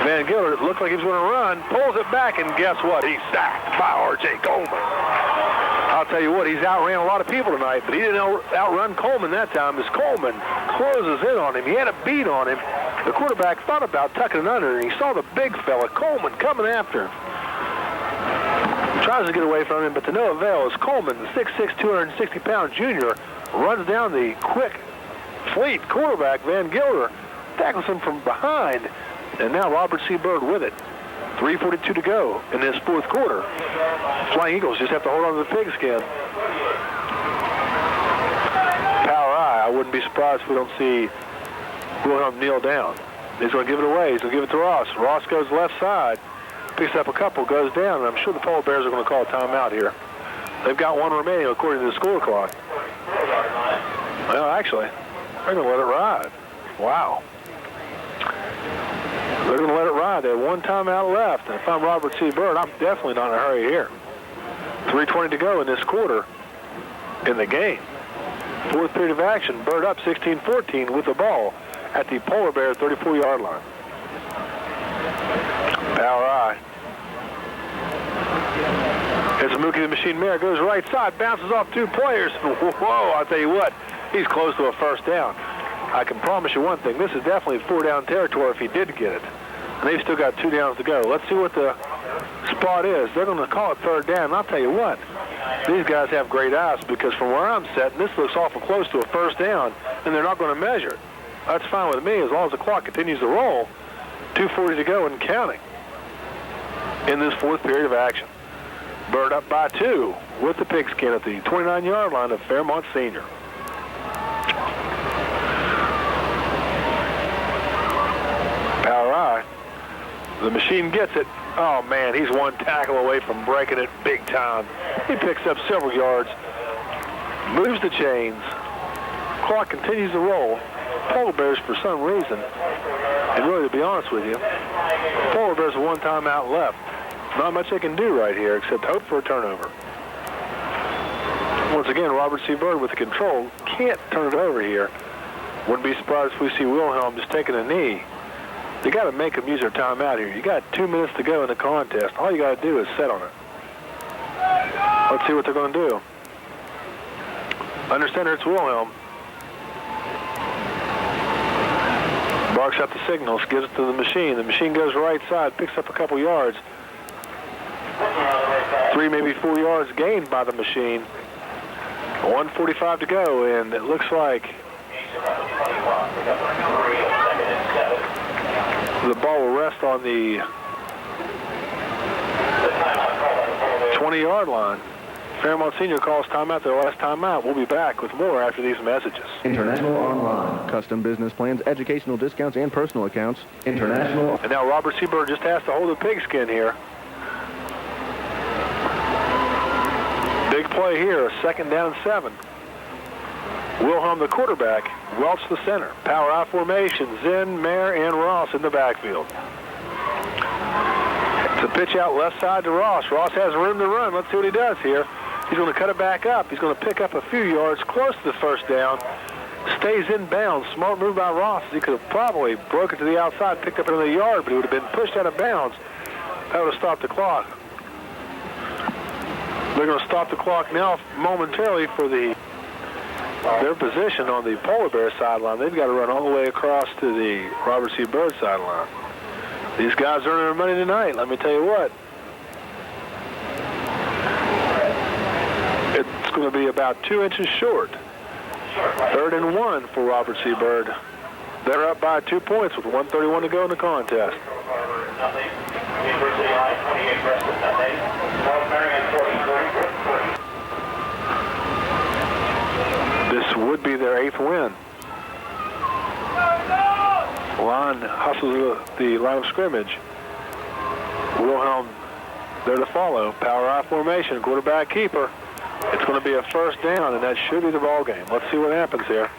Van Gilder looked like he was going to run, pulls it back, and guess what? He's sacked by R.J. Coleman. I'll tell you what, he's outran a lot of people tonight, but he didn't outrun Coleman that time as Coleman closes in on him. He had a beat on him. The quarterback thought about tucking it under, and he saw the big fella, Coleman, coming after him. Tries to get away from him, but to no avail as Coleman, the 6'6", 260-pound junior, runs down the quick, fleet quarterback, Van Gilder, tackles him from behind, and now Robert C. Byrd with it. 3:42 to go in this fourth quarter. Flying Eagles just have to hold on to the pigskin. Power eye. I wouldn't be surprised if we don't see Wilhelm kneel down. He's going to give it away. He's going to give it to Ross. Ross goes left side, picks up a couple, goes down, and I'm sure the Polar Bears are going to call a timeout here. They've got one remaining according to the score clock. Well, actually, they're going to let it ride. Wow. They're going to let it ride. They have one timeout left. And if I'm Robert C. Byrd, I'm definitely not in a hurry here. 3:20 to go in this quarter in the game. Fourth period of action. Byrd up 16-14 with the ball at the Polar Bear 34-yard line. Power eye. It's Mookie the Machine Mare. Goes right side. Bounces off 2 players. Whoa, I'll tell you what. He's close to a first down. I can promise you one thing. This is definitely 4-down territory if he did get it. And they've still got 2 downs to go. Let's see what the spot is. They're going to call it 3rd down. And I'll tell you what. These guys have great eyes because from where I'm sitting, this looks awful close to a first down, and they're not going to measure it. That's fine with me as long as the clock continues to roll. 2:40 to go and counting in this fourth period of action. Byrd up by 2 with the pigskin at the 29-yard line of Fairmont Senior. eye. The machine gets it. Oh, man, he's one tackle away from breaking it big time. He picks up several yards, moves the chains. Clock continues to roll. Polar Bears, for some reason, and really, to be honest with you, Polar Bears have one timeout left. Not much they can do right here except hope for a turnover. Once again, Robert C. Byrd with the control. Can't turn it over here. Wouldn't be surprised if we see Wilhelm just taking a knee. You got to make them use their timeout here. You got 2 minutes to go in the contest. All you got to do is set on it. Let's see what they're going to do. Under center, it's Wilhelm. Barks out the signals, gives it to the machine. The machine goes right side, picks up a couple yards. 3, maybe 4 yards gained by the machine. 1:45 to go, and it looks like the ball will rest on the 20-yard line. Fairmont Senior calls timeout, their last timeout. We'll be back with more after these messages. International Online. Custom business plans, educational discounts, and personal accounts. International. And now Robert C. Byrd just has to hold the pigskin here. Big play here, 2nd down and 7. Wilhelm, the quarterback, Welch the center. Power I formation, Zinn, Mayer, and Ross in the backfield. It's a pitch out left side to Ross. Ross has room to run. Let's see what he does here. He's going to cut it back up. He's going to pick up a few yards close to the first down. Stays in bounds. Smart move by Ross. He could have probably broken to the outside, picked up another yard, but he would have been pushed out of bounds. That would have stopped the clock. They're going to stop the clock now momentarily for their position on the Polar Bear sideline. They've got to run all the way across to the Robert C. Byrd sideline. These guys are earning their money tonight, let me tell you what. It's going to be about 2 inches short. 3rd and 1 for Robert C. Byrd. They're up by 2 points with 1:31 to go in the contest. This would be their 8th win. Line hustles the line of scrimmage. Wilhelm there to follow. Power I formation, quarterback keeper. It's going to be a first down, and that should be the ball game. Let's see what happens here.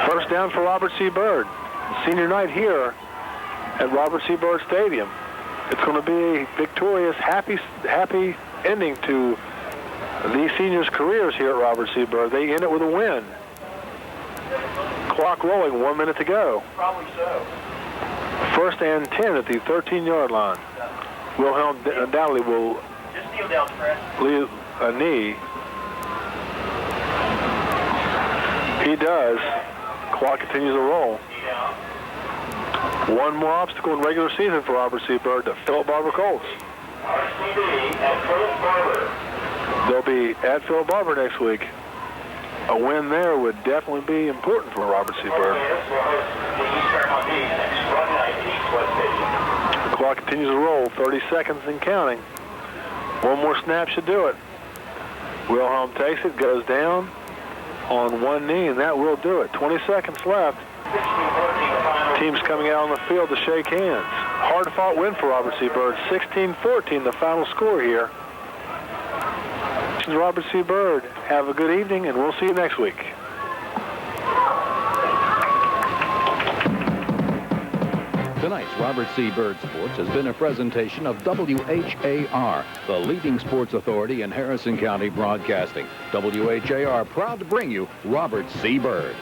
First down for Robert C. Byrd. Senior night here at Robert C. Byrd Stadium. It's going to be a victorious, happy ending to these seniors' careers here at Robert C. Byrd. They end it with a win. Clock rolling, 1 minute to go. Probably so. 1st and 10 at the 13-yard line. Wilhelm undoubtedly will Just kneel down, Chris. leave a knee. He does. Clock continues to roll. One more obstacle in regular season for Robert C. Byrd, the Philip Barber Colts. RCB at Philip Barber. They'll be at Philip Barber next week. A win there would definitely be important for Robert C. Byrd. The clock continues to roll, 30 seconds and counting. One more snap should do it. Wilhelm takes it, goes down on one knee, and that will do it. 20 seconds left. Teams coming out on the field to shake hands. Hard-fought win for Robert C. Byrd, 16-14, the final score here. This is Robert C. Byrd. Have a good evening, and we'll see you next week. Tonight's Robert C. Byrd Sports has been a presentation of WHAR, the leading sports authority in Harrison County broadcasting. WHAR proud to bring you Robert C. Byrd.